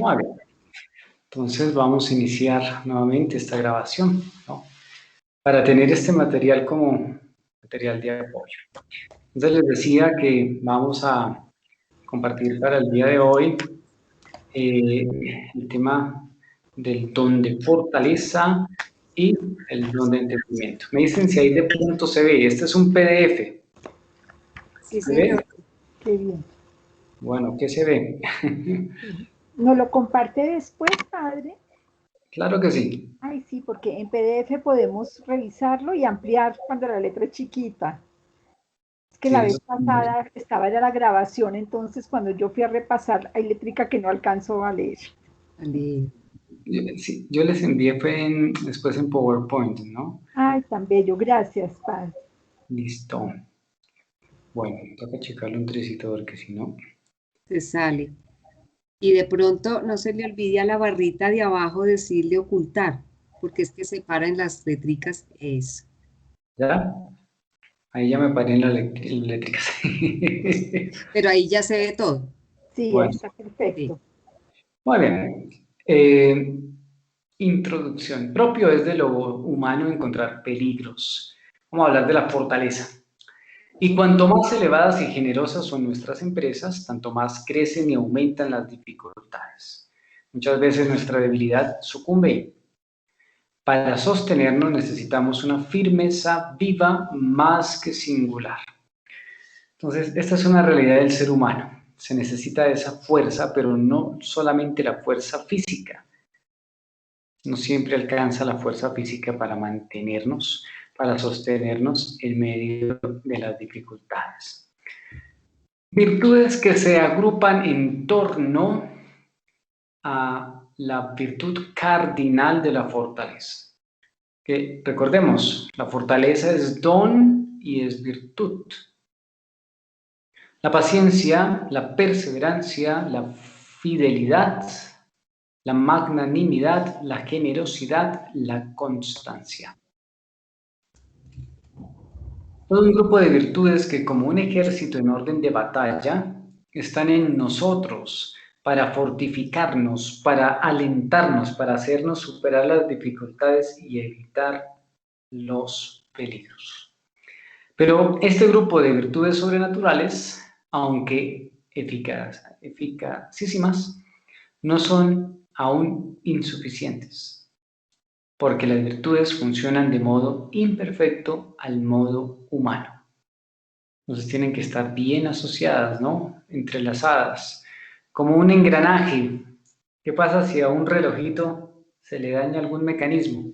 Muy bien. Entonces vamos a iniciar nuevamente esta grabación, ¿no? Para tener este material como material de apoyo. Entonces les decía que vamos a compartir para el día de hoy el tema del don de fortaleza y el don de entendimiento. Me dicen si ahí de pronto se ve. Este es un PDF. Sí, ¿Se ve? Qué bien. Bueno, ¿qué se ve? ¿Nos lo comparte después, padre? Claro que sí. Ay, sí, porque en PDF podemos revisarlo y ampliar cuando la letra es chiquita. Es que Sí, la eso vez pasada estaba ya la grabación, entonces cuando yo fui a repasar, hay letrica que no alcanzó a leer. sí, yo les envié después en PowerPoint, ¿no? Ay, tan bello, gracias, padre. Listo. Bueno, toca checarlo un trecito porque si no... Se sale. Y de pronto no se le olvide a la barrita de abajo decirle ocultar, porque es que separa en las letricas eso. ¿Ya? Ahí ya me paré en las eléctricas. Pero ahí ya se ve todo. Sí, ya Bueno, está perfecto. Sí. muy bien. Introducción. Propio es de lo humano encontrar peligros. Vamos a hablar de la fortaleza. Y cuanto más elevadas y generosas son nuestras empresas, tanto más crecen y aumentan las dificultades. Muchas veces nuestra debilidad sucumbe. Para sostenernos necesitamos una firmeza viva más que singular. Entonces, esta es una realidad del ser humano. Se necesita esa fuerza, pero no solamente la fuerza física. No siempre alcanza la fuerza física para mantenernos, para sostenernos en medio de las dificultades. Virtudes que se agrupan en torno a la virtud cardinal de la fortaleza. Que recordemos, la fortaleza es don y es virtud. La paciencia, la perseverancia, la fidelidad, la magnanimidad, la generosidad, la constancia. Todo un grupo de virtudes que, como un ejército en orden de batalla, están en nosotros para fortificarnos, para alentarnos, para hacernos superar las dificultades y evitar los peligros. Pero este grupo de virtudes sobrenaturales, aunque eficacísimas, no son aún insuficientes, porque las virtudes funcionan de modo imperfecto al modo humano. Entonces tienen que estar bien asociadas, ¿no? Entrelazadas, como un engranaje. ¿Qué pasa si a un relojito se le daña algún mecanismo?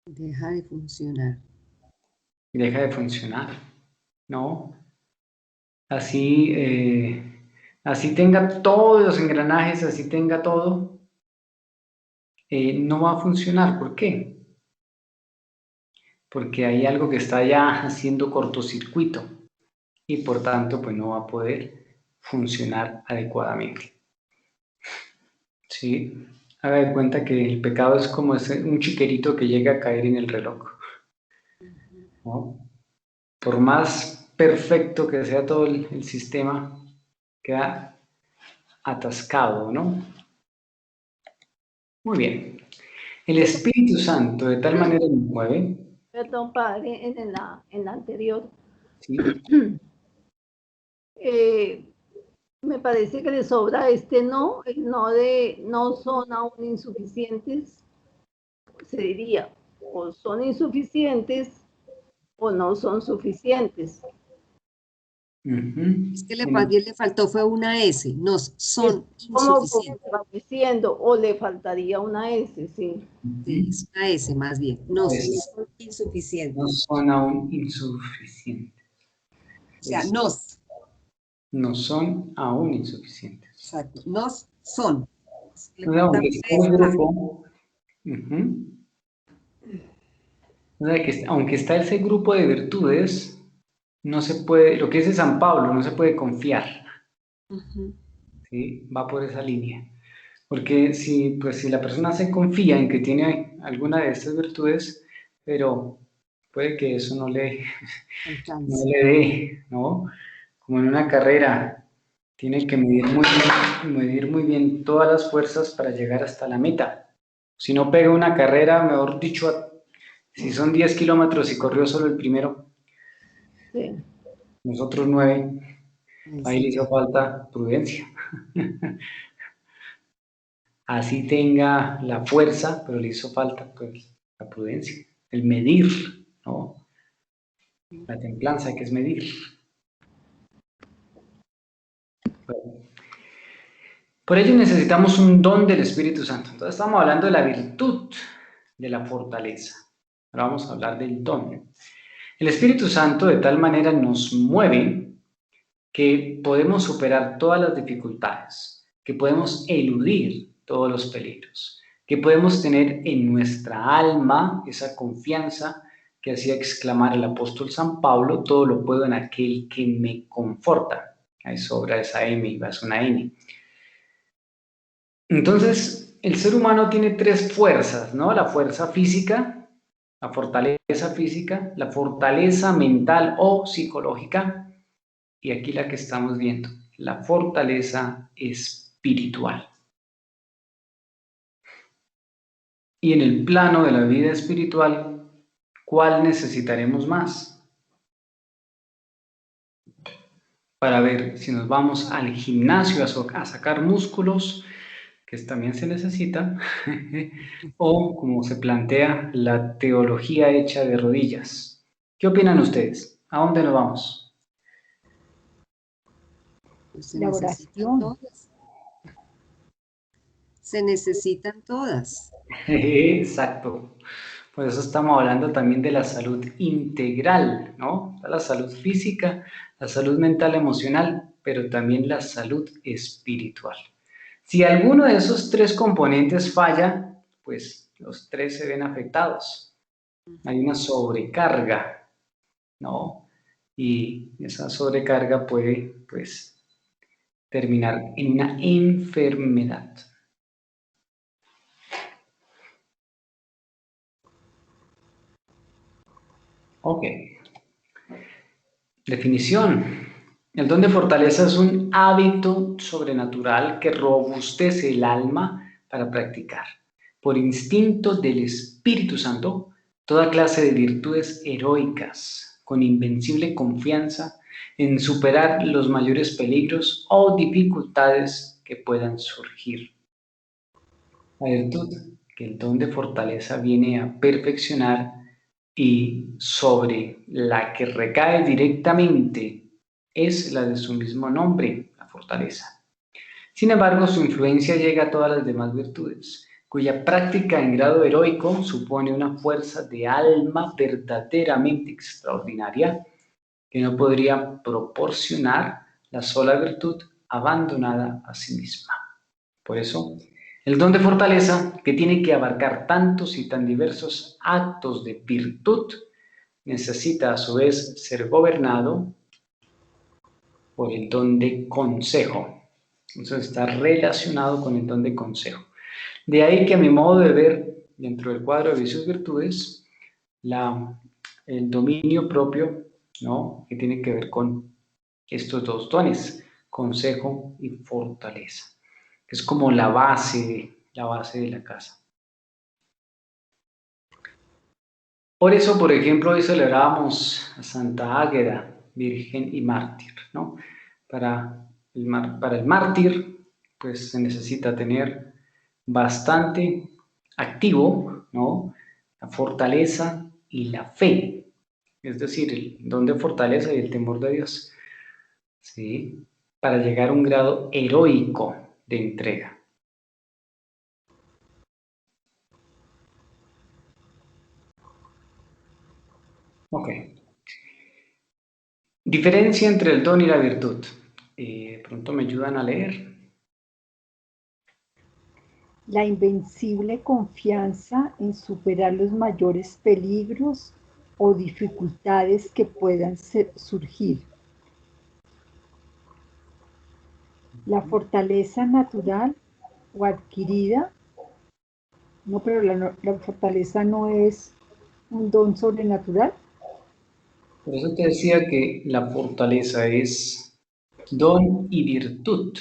Deja de funcionar. Deja de funcionar, ¿no? Así tenga todos los engranajes, así tenga todo, no va a funcionar. ¿Por qué? Porque hay algo que está ya haciendo cortocircuito y por tanto pues no va a poder funcionar adecuadamente. ¿Sí? Haga de cuenta que el pecado es como un chiquerito que llega a caer en el reloj, ¿no? Por más perfecto que sea todo el sistema, queda atascado, ¿no? Muy bien. El Espíritu Santo de tal manera me mueve. Perdón, padre, en la anterior. ¿Sí? Me parece que le sobra el no de no son aún insuficientes, se diría, o son insuficientes o no son suficientes. Es que le faltó fue una S, nos son Como insuficientes. va diciendo, o le faltaría una S, sí. Sí, es una S más bien, nos son No insuficientes. son aún insuficientes. O sea, nos. No son aún insuficientes. Exacto, nos son. Le O sea, falta aunque una está S el más. grupo, o sea, que aunque está ese grupo de virtudes, no se puede, lo que dice San Pablo, no se puede confiar. ¿Sí? Va por esa línea. Porque si la persona se confía en que tiene alguna de estas virtudes, pero puede que eso no le dé, ¿no? Como en una carrera, Tiene que medir muy bien todas las fuerzas para llegar hasta la meta. Si no pega una carrera, mejor dicho, si son 10 kilómetros y corrió solo el primero, Sí. nosotros 9, ahí le hizo falta prudencia. Así tenga la fuerza, pero le hizo falta pues, la prudencia, el medir, ¿no? La templanza, que es medir. Bueno, por ello necesitamos un don del Espíritu Santo. Entonces estamos hablando de la virtud, de la fortaleza. Ahora vamos a hablar del don. El Espíritu Santo de tal manera nos mueve que podemos superar todas las dificultades, que podemos eludir todos los peligros, que podemos tener en nuestra alma esa confianza que hacía exclamar el apóstol San Pablo: todo lo puedo en aquel que me conforta. Ahí sobra esa M y vas una N. Entonces, el ser humano tiene tres fuerzas, ¿no? La fuerza física, la fortaleza física, la fortaleza mental o psicológica, y aquí la que estamos viendo, la fortaleza espiritual. Y en el plano de la vida espiritual, ¿cuál necesitaremos más? Para ver si nos vamos al gimnasio a sacar músculos, que también se necesita, o como se plantea, la teología hecha de rodillas. ¿Qué opinan ustedes? ¿A dónde nos vamos? Pues se La necesitan oración. todas. Se necesitan todas. Exacto. Por eso estamos hablando también de la salud integral, ¿no? La salud física, la salud mental, emocional, pero también la salud espiritual. Si alguno de esos tres componentes falla, pues los tres se ven afectados. Hay una sobrecarga, ¿no? Y esa sobrecarga puede, pues, terminar en una enfermedad. Ok. Definición. El don de fortaleza es un hábito sobrenatural que robustece el alma para practicar, por instinto del Espíritu Santo, toda clase de virtudes heroicas, con invencible confianza en superar los mayores peligros o dificultades que puedan surgir. La virtud que el don de fortaleza viene a perfeccionar y sobre la que recae directamente es la de su mismo nombre, la fortaleza. Sin embargo, su influencia llega a todas las demás virtudes, cuya práctica en grado heroico supone una fuerza de alma verdaderamente extraordinaria que no podría proporcionar la sola virtud abandonada a sí misma. Por eso, el don de fortaleza, que tiene que abarcar tantos y tan diversos actos de virtud, necesita a su vez ser gobernado por el don de consejo. Entonces está relacionado con el don de consejo. De ahí que a mi modo de ver, dentro del cuadro de vicios virtudes, el dominio propio, ¿no? Que tiene que ver con estos dos dones, consejo y fortaleza, que es como la base de la casa. Por eso, por ejemplo, hoy celebrábamos a Santa Águeda, virgen y mártir, ¿no? Para el mártir, pues se necesita tener bastante activo, ¿no? La fortaleza y la fe, es decir, el don de fortaleza y el temor de Dios, ¿sí? Para llegar a un grado heroico de entrega. Ok. Diferencia entre el don y la virtud. Pronto me ayudan a leer. La invencible confianza en superar los mayores peligros o dificultades que puedan surgir. La fortaleza natural o adquirida. No, pero la fortaleza no es un don sobrenatural. Por eso te decía que la fortaleza es don y virtud.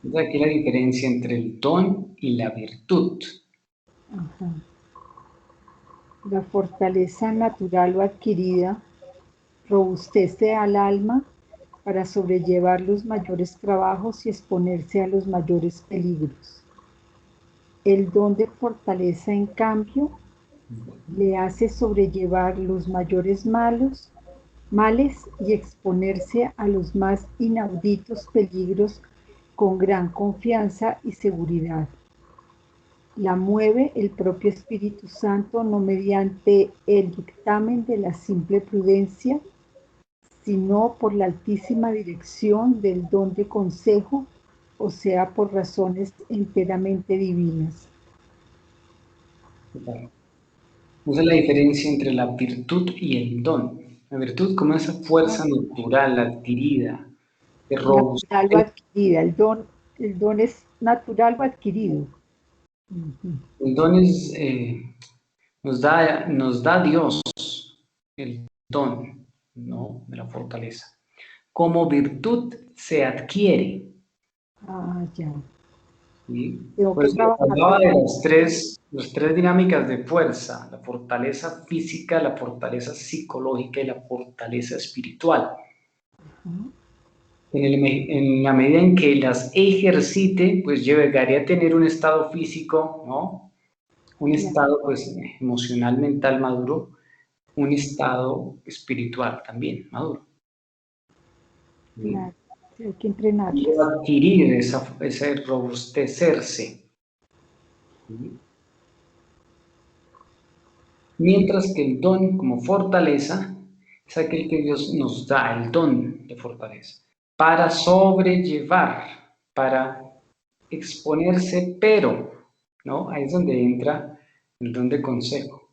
Entonces, aquí la diferencia entre el don y la virtud. Ajá. La fortaleza natural o adquirida robustece al alma para sobrellevar los mayores trabajos y exponerse a los mayores peligros. El don de fortaleza, en cambio, le hace sobrellevar los mayores males y exponerse a los más inauditos peligros con gran confianza y seguridad. La mueve el propio Espíritu Santo, no mediante el dictamen de la simple prudencia, sino por la altísima dirección del don de consejo, o sea, por razones enteramente divinas. Esa es la diferencia entre la virtud y el don. La virtud como esa fuerza natural adquirida, de Natural o adquirida. El don es natural o adquirido. El don es, nos da Dios el don, ¿no? De la fortaleza. Como virtud se adquiere. Ah, ya. ¿Sí? Tengo Por que eso trabajar. hablaba de las tres dinámicas de fuerza: la fortaleza física, la fortaleza psicológica y la fortaleza espiritual. En la medida en que las ejercite, pues llegaría a tener un estado físico, ¿no? Un estado pues, emocional, mental maduro, un estado espiritual también maduro. Claro, hay que entrenarlas. Y adquirir ese robustecerse. Mientras que el don como fortaleza es aquel que Dios nos da, el don de fortaleza, para sobrellevar, para exponerse, pero, ¿no? Ahí es donde entra el don de consejo,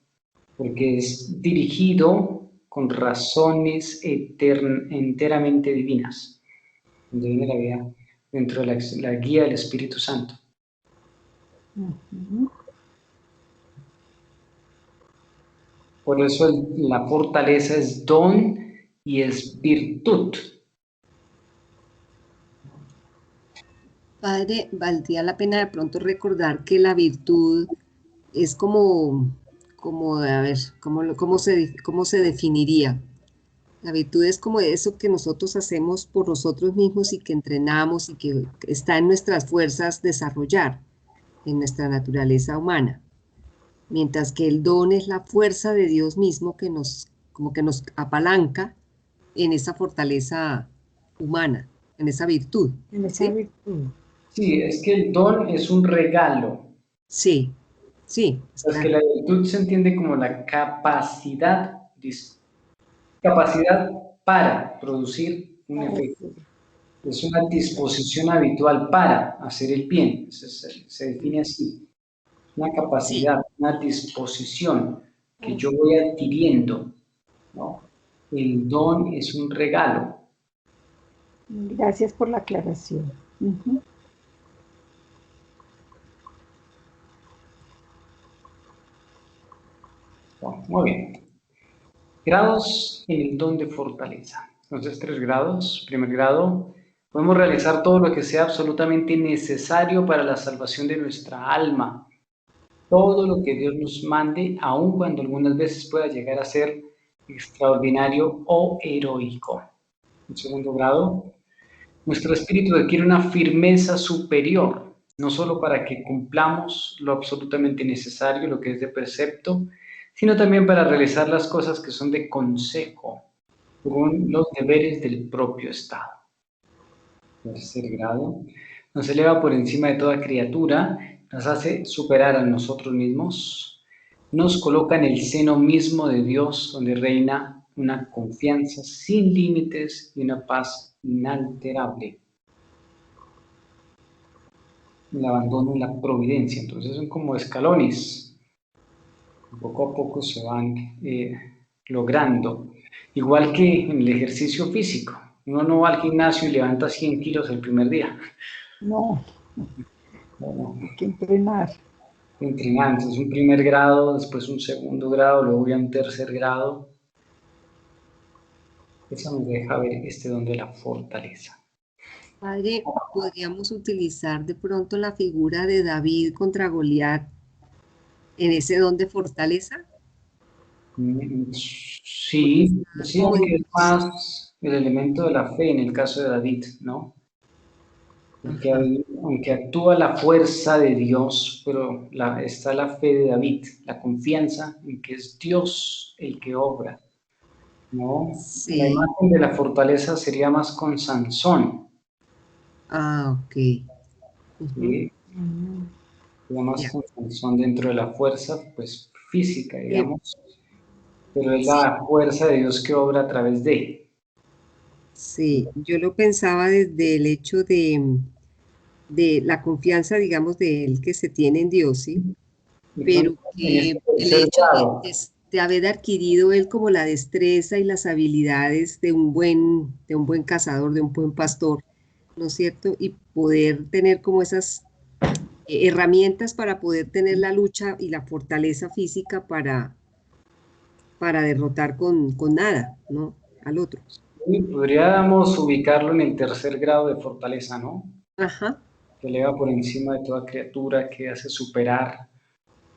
porque es dirigido con razones enteramente divinas, donde viene la vida dentro de la guía del Espíritu Santo. Por eso la fortaleza es don y es virtud. Padre, valdría la pena de pronto recordar que la virtud es a ver, ¿cómo se definiría? La virtud es como eso que nosotros hacemos por nosotros mismos y que entrenamos y que está en nuestras fuerzas desarrollar, en nuestra naturaleza humana. Mientras que el don es la fuerza de Dios mismo como que nos apalanca en esa fortaleza humana, en esa virtud. En esa virtud. Sí, es que el don es un regalo. Sí, sí. Es que la virtud se entiende como la capacidad para producir un efecto. Es una disposición habitual para hacer el bien. Se define así. Una capacidad, sí. Una disposición que yo voy adquiriendo, ¿no? El don es un regalo. Gracias por la aclaración. Bueno, muy bien. Grados en el don de fortaleza. Entonces, 3 grados. Primer grado, podemos realizar todo lo que sea absolutamente necesario para la salvación de nuestra alma. Todo lo que Dios nos mande, aun cuando algunas veces pueda llegar a ser extraordinario o heroico. En segundo grado, nuestro espíritu adquiere una firmeza superior, no solo para que cumplamos lo absolutamente necesario, lo que es de precepto, sino también para realizar las cosas que son de consejo, según los deberes del propio Estado. Tercer grado, nos eleva por encima de toda criatura, nos hace superar a nosotros mismos, nos coloca en el seno mismo de Dios, donde reina una confianza sin límites y una paz inalterable. El abandono y la providencia, entonces son como escalones, poco a poco se van logrando, igual que en el ejercicio físico. Uno no va al gimnasio y levanta 100 kilos el primer día. No, hay que entrenar. Entrenar, entonces un primer grado, después un segundo grado, luego ya un tercer grado. Eso nos deja ver este don de la fortaleza. Padre, podríamos utilizar de pronto la figura de David contra Goliat en ese don de fortaleza. Porque Sí, está sí, como aunque es más el elemento de la fe en el caso de David, ¿no? Porque ajá, aunque actúa la fuerza de Dios, pero está la fe de David, la confianza en que es Dios el que obra, ¿no? La sí, imagen de la fortaleza sería más con Sansón, ok. Ujú, ¿sí? Mm. Sería más ya. con Sansón dentro de la fuerza, pues física, Eh, digamos, pero es sí, la fuerza de Dios que obra a través de él. sí, yo lo pensaba desde el hecho de la confianza, digamos, de él que se tiene en Dios, ¿sí? De pronto, Pero en este que el tercer hecho grado, de haber adquirido él como la destreza y las habilidades de un buen cazador, de un buen pastor, ¿no es cierto? Y poder tener como esas herramientas para poder tener la lucha y la fortaleza física para derrotar con nada, ¿no? Al otro. sí, podríamos ubicarlo en el tercer grado de fortaleza, ¿no? Ajá, Que eleva por encima de toda criatura, que hace superar,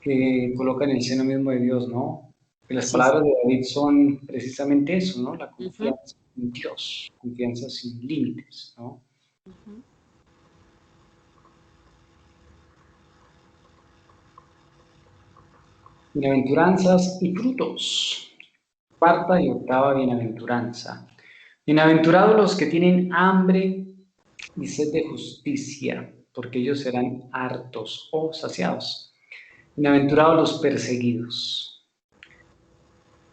que coloca en el seno mismo de Dios, ¿no? Que las sí, sí. palabras de David son precisamente eso, ¿no? La Ujú, confianza en Dios, confianza sin límites, ¿no? ujú. Bienaventuranzas y frutos. Cuarta y octava bienaventuranza. Bienaventurados los que tienen hambre y sed de justicia, porque ellos serán hartos o saciados. Bienaventurados los perseguidos,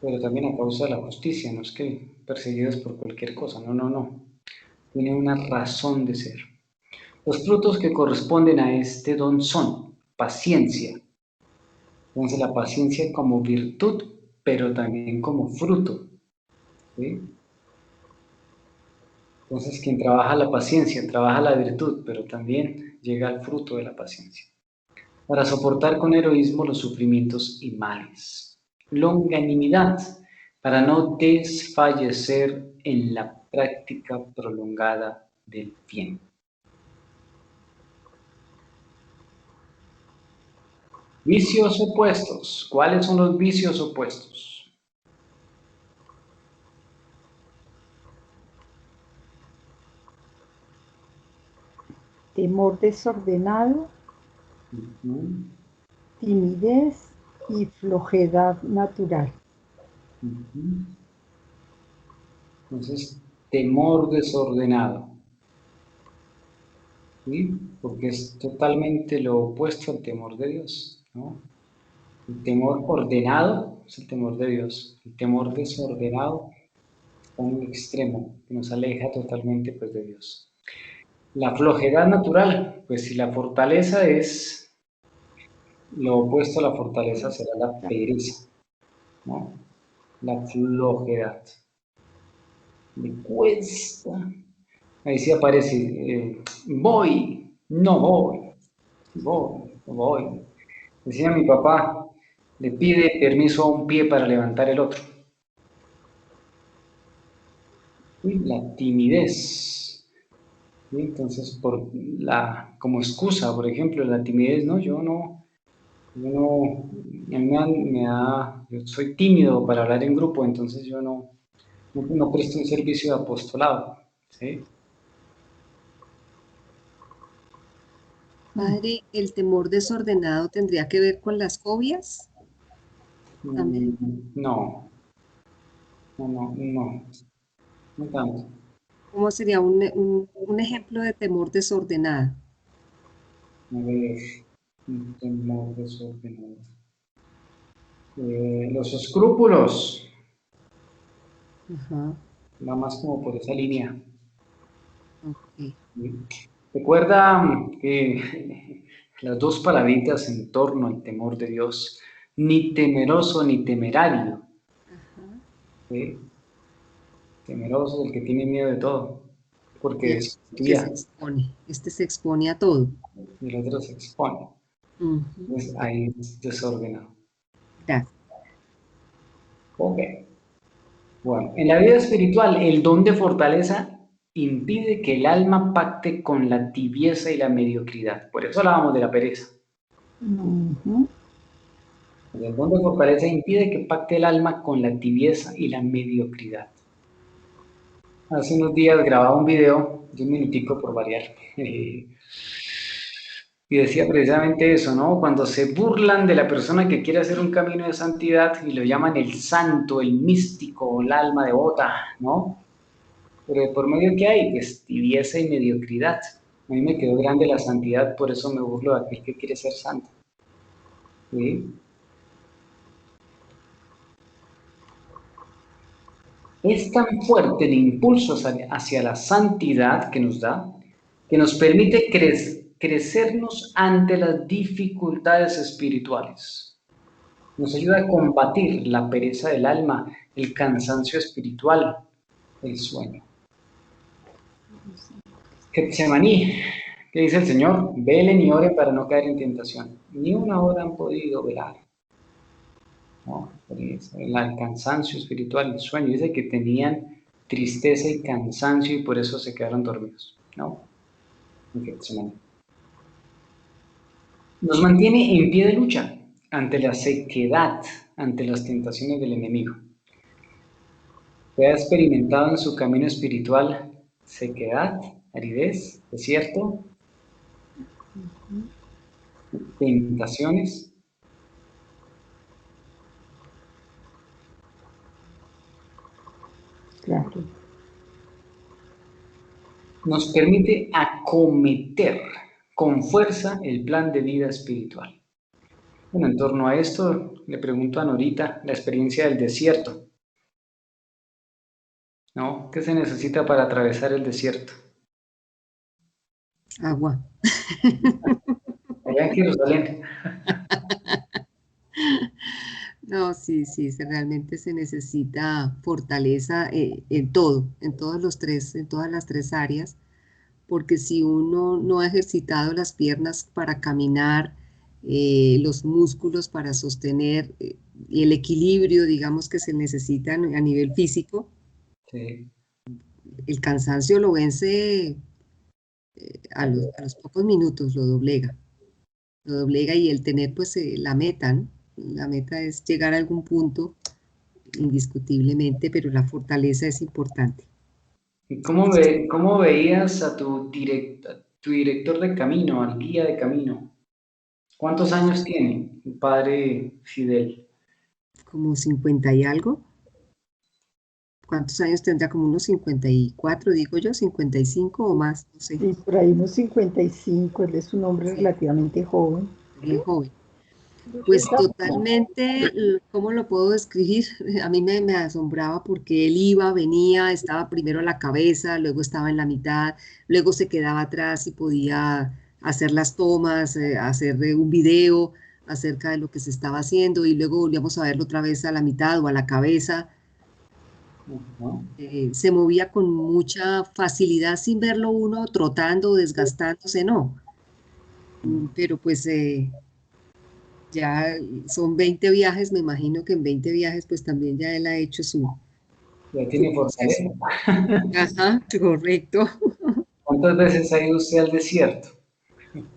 pero también a causa de la justicia, no es que perseguidos por cualquier cosa, no, no, no. Tiene una razón de ser. Los frutos que corresponden a este don son paciencia. Entonces la paciencia como virtud, pero también como fruto, ¿sí? Entonces quien trabaja la paciencia, trabaja la virtud, pero también llega al fruto de la paciencia. Para soportar con heroísmo los sufrimientos y males. Longanimidad, para no desfallecer en la práctica prolongada del bien. Vicios opuestos. ¿Cuáles son los vicios opuestos? Temor desordenado, Ujú, timidez y flojedad natural. ujú. Entonces, temor desordenado, ¿sí? Porque es totalmente lo opuesto al temor de Dios, ¿no? El temor ordenado es el temor de Dios. El temor desordenado está en el extremo, que nos aleja totalmente pues, de Dios. La flojedad natural, pues si la fortaleza es lo opuesto a la fortaleza será la pereza, ¿no? La flojedad. Me cuesta. Ahí sí aparece, voy, no voy, voy, no voy. Decía mi papá, le pide permiso a un pie para levantar el otro. Y la timidez. ¿Sí? Entonces, como excusa, por ejemplo, la timidez, no, yo no, a mí yo soy tímido para hablar en grupo, entonces yo no presto un servicio de apostolado, ¿sí? Padre, ¿el temor desordenado tendría que ver con las fobias también? No, no tanto. ¿Cómo sería un ejemplo de temor desordenado? A ver, un temor desordenado. Los escrúpulos, Ajá, va más como por esa línea. ok. Recuerda que las dos palabritas en torno al temor de Dios, ni temeroso ni temerario, Ajá. ¿sí? Temeroso es el que tiene miedo de todo, porque Y el que se desconfía expone, este se expone a todo. y el otro se expone. Ujú, Entonces ya, ahí es desordenado. gracias. Ok. Bueno, en la vida espiritual, el don de fortaleza impide que el alma pacte con la tibieza y la mediocridad. Por eso hablábamos de la pereza. Ujú. El don de fortaleza impide que pacte el alma con la tibieza y la mediocridad. Hace unos días grababa un video de 1 minutico por variar. Y decía precisamente eso, ¿no? Cuando se burlan de la persona que quiere hacer un camino de santidad y lo llaman el santo, el místico, el alma devota, ¿no? Pero por medio que hay, pues tibieza y mediocridad. A mí me quedó grande la santidad, por eso me burlo de aquel que quiere ser santo. ¿Sí? Es tan fuerte el impulso hacia la santidad que nos da, que nos permite crecernos ante las dificultades espirituales. Nos ayuda a combatir la pereza del alma, el cansancio espiritual, el sueño. Getsemaní, ¿qué dice el Señor? Velen y oren para no caer en tentación. Ni una hora han podido velar. ¿No? El cansancio espiritual, el sueño. Dice que tenían tristeza y cansancio y por eso se quedaron dormidos. ¿No? En Getsemaní. Nos mantiene en pie de lucha ante la sequedad, ante las tentaciones del enemigo. ¿Usted ha experimentado en su camino espiritual sequedad, aridez, desierto, tentaciones? Claro. Nos permite acometer con fuerza el plan de vida espiritual. Bueno, en torno a esto, le pregunto a Norita la experiencia del desierto, ¿no? ¿Qué se necesita para atravesar el desierto? Agua. Allá en Jerusalén. No, sí, sí, realmente se necesita fortaleza en todo, en todos los tres, en todas las tres áreas, porque si uno no ha ejercitado las piernas para caminar, los músculos para sostener y el equilibrio, digamos, que se necesitan a nivel físico, Sí. el cansancio lo vence a los pocos minutos, lo doblega y el tener pues la meta, ¿no? La meta es llegar a algún punto indiscutiblemente, pero la fortaleza es importante. ¿Y cómo veías a tu director de camino, al guía de camino? ¿Cuántos años tiene el padre Fidel? Como 50 y algo. ¿Cuántos años tendrá? Como unos 54, digo yo, 55 o más, no sé. Sí, por ahí unos 55, él es un hombre Sí, relativamente joven. bien joven. Pues totalmente, ¿cómo lo puedo describir? A mí me asombraba porque él iba, venía, estaba primero a la cabeza, luego estaba en la mitad, luego se quedaba atrás y podía hacer las tomas, hacer un video acerca de lo que se estaba haciendo y luego volvíamos a verlo otra vez a la mitad o a la cabeza. Uh-huh. Se movía con mucha facilidad sin verlo uno trotando, desgastándose, no. Pero pues ya son 20 viajes, me imagino que en 20 viajes pues también ya él ha hecho su Ya tiene proceso. fortaleza. Ajá, correcto. ¿Cuántas veces ha ido usted al desierto?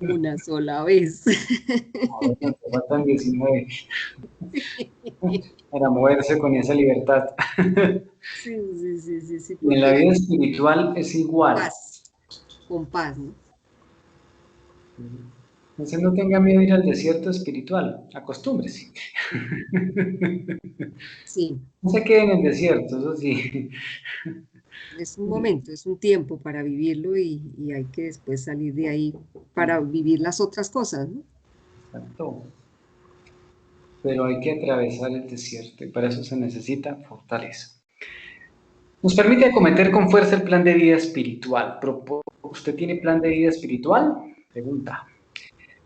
Una sola vez. Ahora te faltan 19 para moverse con esa libertad. Sí, sí, sí, sí, sí, Y en la porque vida espiritual es igual. paz, con paz, ¿no? Entonces no tenga miedo de ir al desierto espiritual, acostúmbrese. Sí, No se quede en el desierto, eso sí. es un momento, es un tiempo para vivirlo y hay que después salir de ahí para vivir las otras cosas, ¿no? Exacto. Pero hay que atravesar el desierto y para eso se necesita fortaleza. Nos permite acometer con fuerza el plan de vida espiritual. ¿Usted tiene plan de vida espiritual? Pregunta.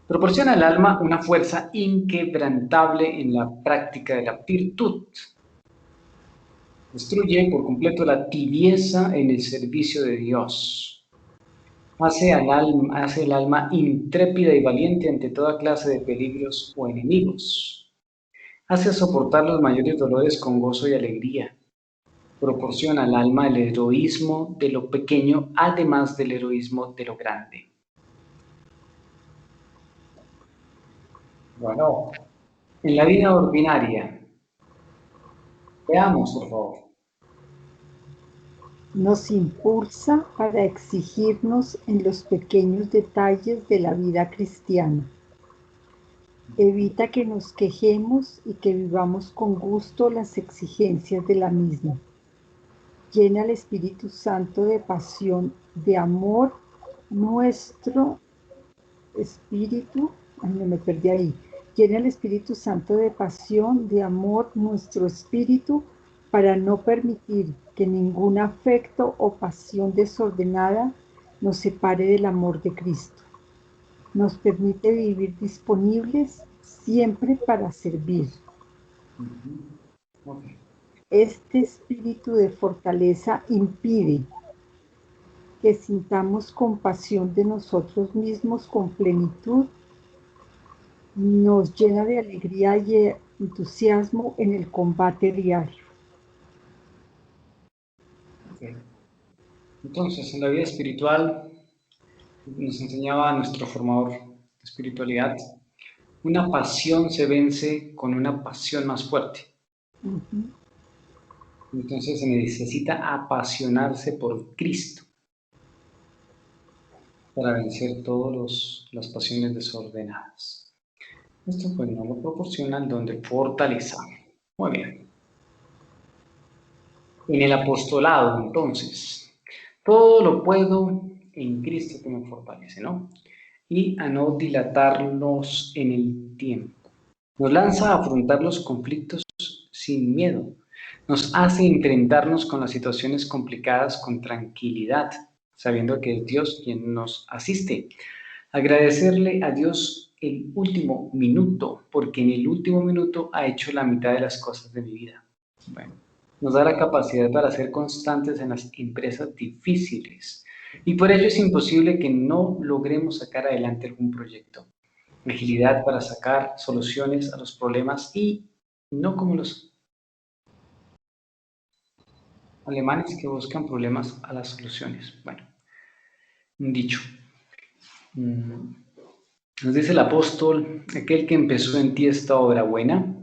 Proporciona al alma una fuerza inquebrantable en la práctica de la virtud. Destruye por completo la tibieza en el servicio de Dios. Hace el alma intrépida y valiente ante toda clase de peligros o enemigos. Hace soportar los mayores dolores con gozo y alegría. proporciona al alma el heroísmo de lo pequeño, además del heroísmo de lo grande. Bueno, en la vida ordinaria, veamos, por favor. Nos impulsa para exigirnos en los pequeños detalles de la vida cristiana. Evita que nos quejemos y que vivamos con gusto las exigencias de la misma. Llena al Espíritu Santo de pasión, de amor, nuestro espíritu. Ay, no me perdí ahí. Llena el Espíritu Santo de pasión, de amor, nuestro espíritu, para no permitir que ningún afecto o pasión desordenada nos separe del amor de Cristo. Nos permite vivir disponibles siempre para servir. Okay. Este espíritu de fortaleza impide que sintamos compasión de nosotros mismos con plenitud, nos llena de alegría y entusiasmo en el combate diario. Okay. Entonces, en la vida espiritual nos enseñaba nuestro formador de espiritualidad, una pasión se vence con una pasión más fuerte. Entonces se necesita apasionarse por Cristo para vencer todas las pasiones desordenadas. Esto pues nos lo proporciona el don de fortaleza. Muy bien. En el apostolado, entonces, todo lo puedo en Cristo que me fortalece, ¿no? Y a no dilatarnos en el tiempo. Nos lanza a afrontar los conflictos sin miedo. Nos hace enfrentarnos con las situaciones complicadas con tranquilidad, sabiendo que es Dios quien nos asiste. Agradecerle a Dios el último minuto, porque en el último minuto ha hecho la mitad de las cosas de mi vida. Bueno, nos da la capacidad para ser constantes en las empresas difíciles. Y por ello es imposible que no logremos sacar adelante algún proyecto. Agilidad para sacar soluciones a los problemas y no como los alemanes que buscan problemas a las soluciones. Bueno, un dicho. Nos dice el apóstol, aquel que empezó en ti esta obra buena,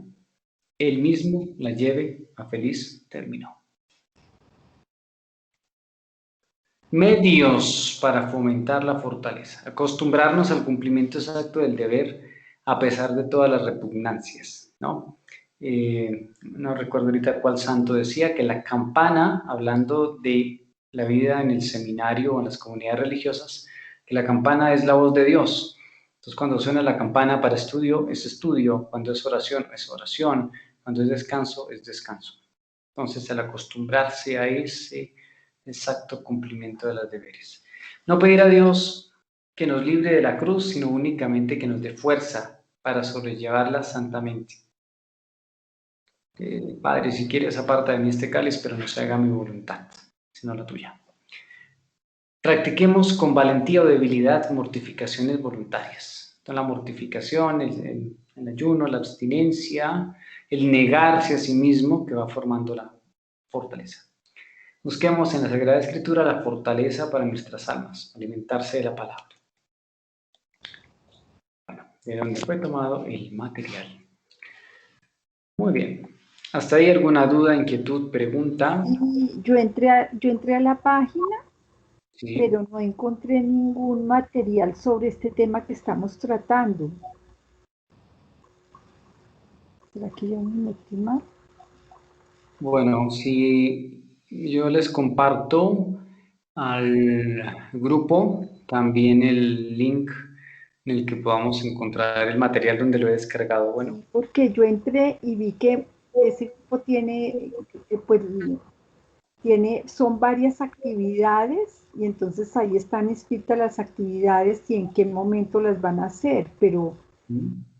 él mismo la lleve a feliz término. Medios para fomentar la fortaleza. Acostumbrarnos al cumplimiento exacto del deber a pesar de todas las repugnancias, ¿no? No recuerdo ahorita cuál santo decía que la campana, hablando de la vida en el seminario o en las comunidades religiosas, que la campana es la voz de Dios. Entonces, cuando suena la campana para estudio, es estudio. Cuando es oración. Cuando es descanso, es descanso. Entonces, al acostumbrarse a ese exacto cumplimiento de los deberes. No pedir a Dios que nos libre de la cruz, sino únicamente que nos dé fuerza para sobrellevarla santamente. Padre, si quieres, aparta de mí este cáliz, pero no se haga mi voluntad, sino la tuya. Practiquemos con valentía o debilidad mortificaciones voluntarias. Entonces, la mortificación, el ayuno, la abstinencia, el negarse a sí mismo, que va formando la fortaleza. Busquemos en la Sagrada Escritura la fortaleza para nuestras almas, alimentarse de la palabra. Bueno, de donde fue tomado el material. Muy bien. ¿Hasta ahí alguna duda, inquietud, pregunta? Y yo entré a la página, Sí. pero no encontré ningún material sobre este tema que estamos tratando. ¿Será que yo me metí mal? Bueno, si yo les comparto al grupo también el link en el que podamos encontrar el material donde lo he descargado. Bueno. Sí, porque yo entré y vi que ese grupo pues, son varias actividades y entonces ahí están escritas las actividades y en qué momento las van a hacer, pero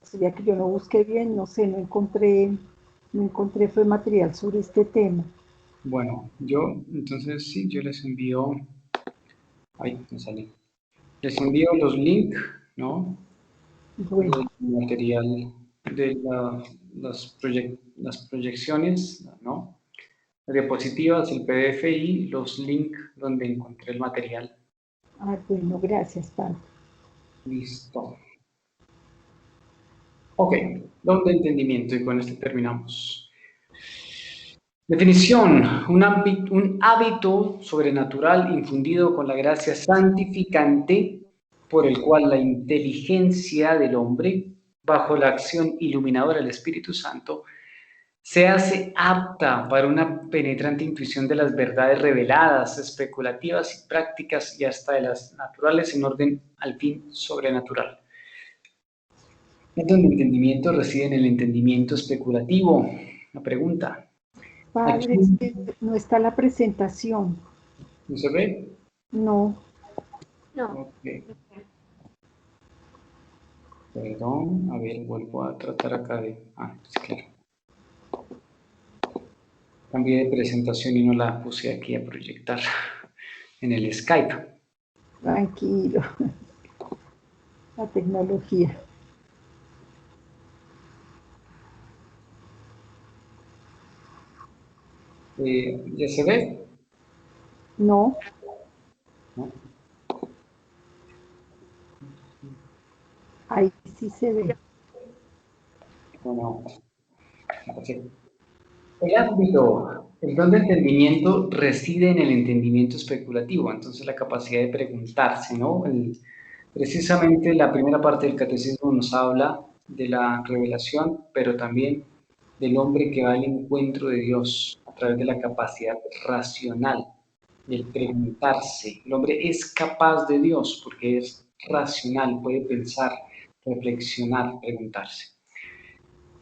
sería que yo no busqué bien, no sé, no encontré fue material sobre este tema. Bueno, entonces sí, yo les envío, ahí me sale, les envío los links, ¿no? Bueno. Del material de las proyecciones, ¿no? diapositivas, el PDF y los links donde encontré el material. Ah, bueno, gracias, Padre. Listo. Ok, don de entendimiento, y con esto terminamos. Definición: un hábito sobrenatural infundido con la gracia santificante por el cual la inteligencia del hombre, bajo la acción iluminadora del Espíritu Santo, se hace apta para una penetrante intuición de las verdades reveladas, especulativas y prácticas, y hasta de las naturales en orden al fin sobrenatural. El don de entendimiento reside en el entendimiento especulativo. La pregunta: Padre, aquí es que no está la presentación. ¿no se ve? No, No. Ok. Perdón, a ver, vuelvo a tratar acá de... Ah, sí, claro. Cambié de presentación y no la puse aquí a proyectar en el Skype. tranquilo. La tecnología. ¿Ya se ve? No, ¿No? ahí sí se ve. Bueno, así. El ámbito, el don de entendimiento reside en el entendimiento especulativo, entonces la capacidad de preguntarse, ¿no? Precisamente la primera parte del catecismo nos habla de la revelación, pero también del hombre que va al encuentro de Dios a través de la capacidad racional, del preguntarse. El hombre es capaz de Dios porque es racional, puede pensar, reflexionar, preguntarse.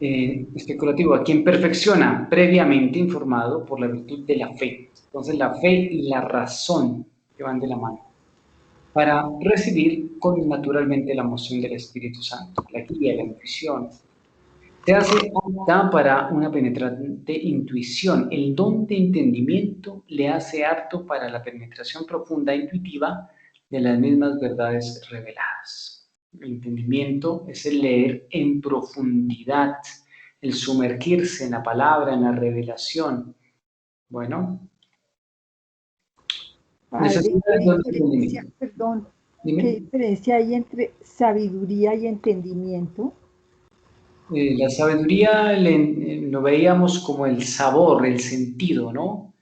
Especulativo, a quien perfecciona, previamente informado por la virtud de la fe. Entonces la fe y la razón que van de la mano, para recibir con naturalmente la moción del Espíritu Santo, la guía, la intuición. Se hace apta para una penetrante intuición. El don de entendimiento le hace apto para la penetración profunda e intuitiva de las mismas verdades reveladas. El entendimiento es el leer en profundidad, el sumergirse en la palabra, en la revelación. Bueno, Padre, necesidad ¿qué del don de diferencia, entendimiento. perdón, qué Dime. diferencia hay entre sabiduría y entendimiento? La sabiduría lo veíamos como el sabor, el sentido, ¿no?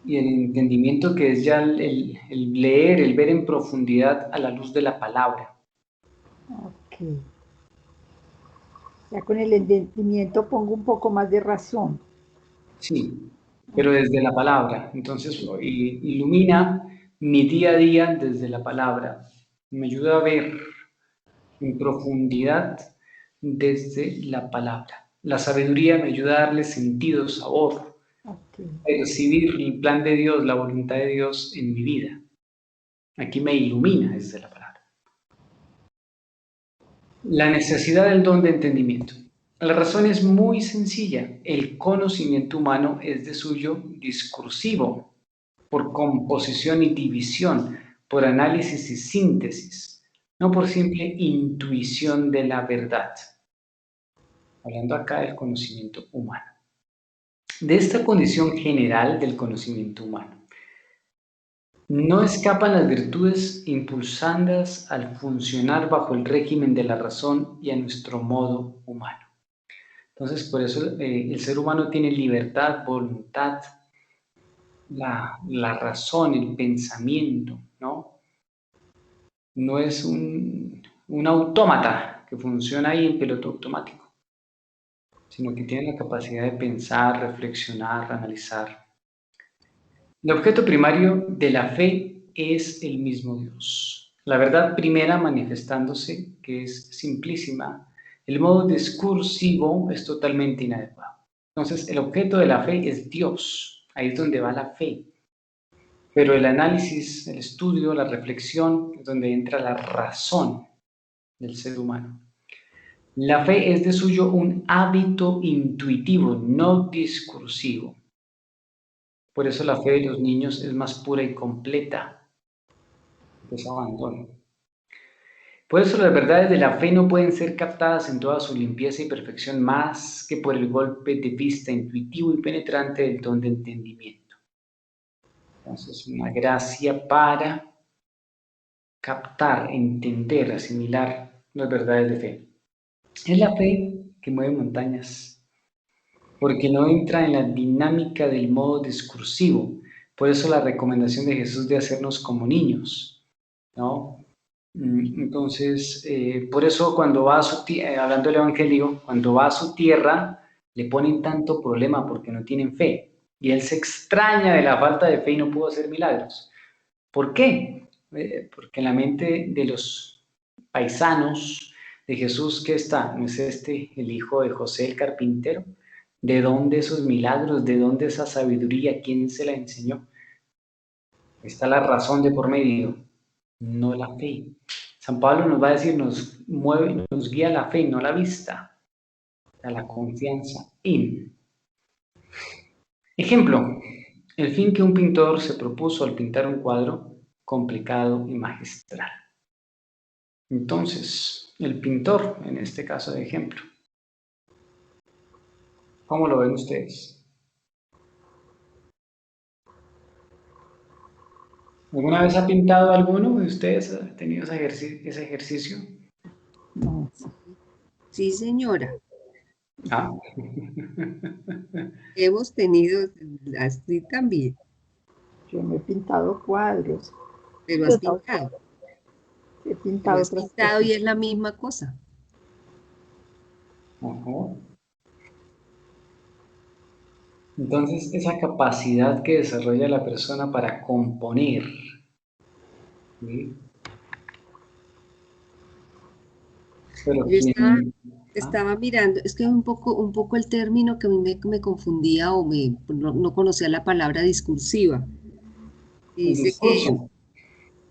Y el entendimiento, que es ya el leer, el ver en profundidad a la luz de la palabra. Ok. Ya con el entendimiento pongo un poco más de razón. Sí, pero desde la palabra. Entonces, ilumina mi día a día desde la palabra. Me ayuda a ver en profundidad desde la palabra. La sabiduría me ayuda a darle sentido, sabor, Ok. percibir el plan de Dios, la voluntad de Dios en mi vida. Aquí me ilumina desde la palabra. La necesidad del don de entendimiento. La razón es muy sencilla. El conocimiento humano es de suyo discursivo, por composición y división, por análisis y síntesis, no por simple intuición de la verdad. Hablando acá del conocimiento humano. De esta condición general del conocimiento humano, no escapan las virtudes impulsandas al funcionar bajo el régimen de la razón y a nuestro modo humano. Entonces, por eso el ser humano tiene libertad, voluntad, la razón, el pensamiento, ¿no? No es un autómata que funciona ahí en piloto automático, sino que tiene la capacidad de pensar, reflexionar, analizar. El objeto primario de la fe es el mismo Dios. La verdad primera manifestándose, que es simplísima. El modo discursivo es totalmente inadecuado. Entonces, el objeto de la fe es Dios. Ahí es donde va la fe. Pero el análisis, el estudio, la reflexión, es donde entra la razón del ser humano. La fe es de suyo un hábito intuitivo, no discursivo. Por eso la fe de los niños es más pura y completa. Pues abandono. Por eso las verdades de la fe no pueden ser captadas en toda su limpieza y perfección más que por el golpe de vista intuitivo y penetrante del don de entendimiento. Entonces, una gracia para captar, entender, asimilar las verdades de fe. Es la fe que mueve montañas, porque no entra en la dinámica del modo discursivo. Por eso la recomendación de Jesús de hacernos como niños, ¿no? Entonces, por eso cuando va a su tierra, hablando del Evangelio, cuando va a su tierra, le ponen tanto problema porque no tienen fe. Y él se extraña de la falta de fe y no pudo hacer milagros. ¿Por qué? Porque en la mente de los paisanos de Jesús, ¿qué está? ¿No es este el hijo de José el carpintero? ¿De dónde esos milagros? ¿De dónde esa sabiduría? ¿Quién se la enseñó? Está la razón de por medio, no la fe. San Pablo nos va a decir, nos mueve, nos guía la fe, no la vista, a la confianza en. Ejemplo, el fin que un pintor se propuso al pintar un cuadro complicado y magistral. Entonces, el pintor, en este caso de ejemplo, ¿cómo lo ven ustedes? ¿Alguna vez ha pintado alguno de ustedes? ¿Ha tenido ese ejercicio? No, Sí, señora. Ah. Hemos tenido así también. yo no he pintado cuadros, Pero Yo has pintado. he Pero pintado has otras pintado cosas. y es la misma cosa. Ajá. Entonces, esa capacidad que desarrolla la persona para componer, ¿sí? Pero Yo quien... estaba mirando, es que un poco el término que a mí me confundía o no conocía la palabra discursiva. Y el dice que discurso,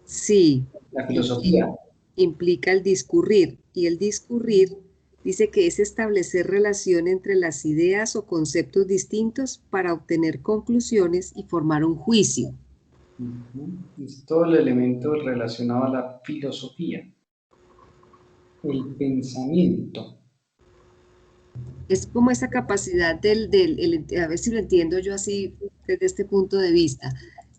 sí, la y filosofía. implica el discurrir. Y el discurrir dice que es establecer relación entre las ideas o conceptos distintos para obtener conclusiones y formar un juicio. Es todo el elemento relacionado a la filosofía, el pensamiento. Es como esa capacidad a ver si lo entiendo yo así desde este punto de vista.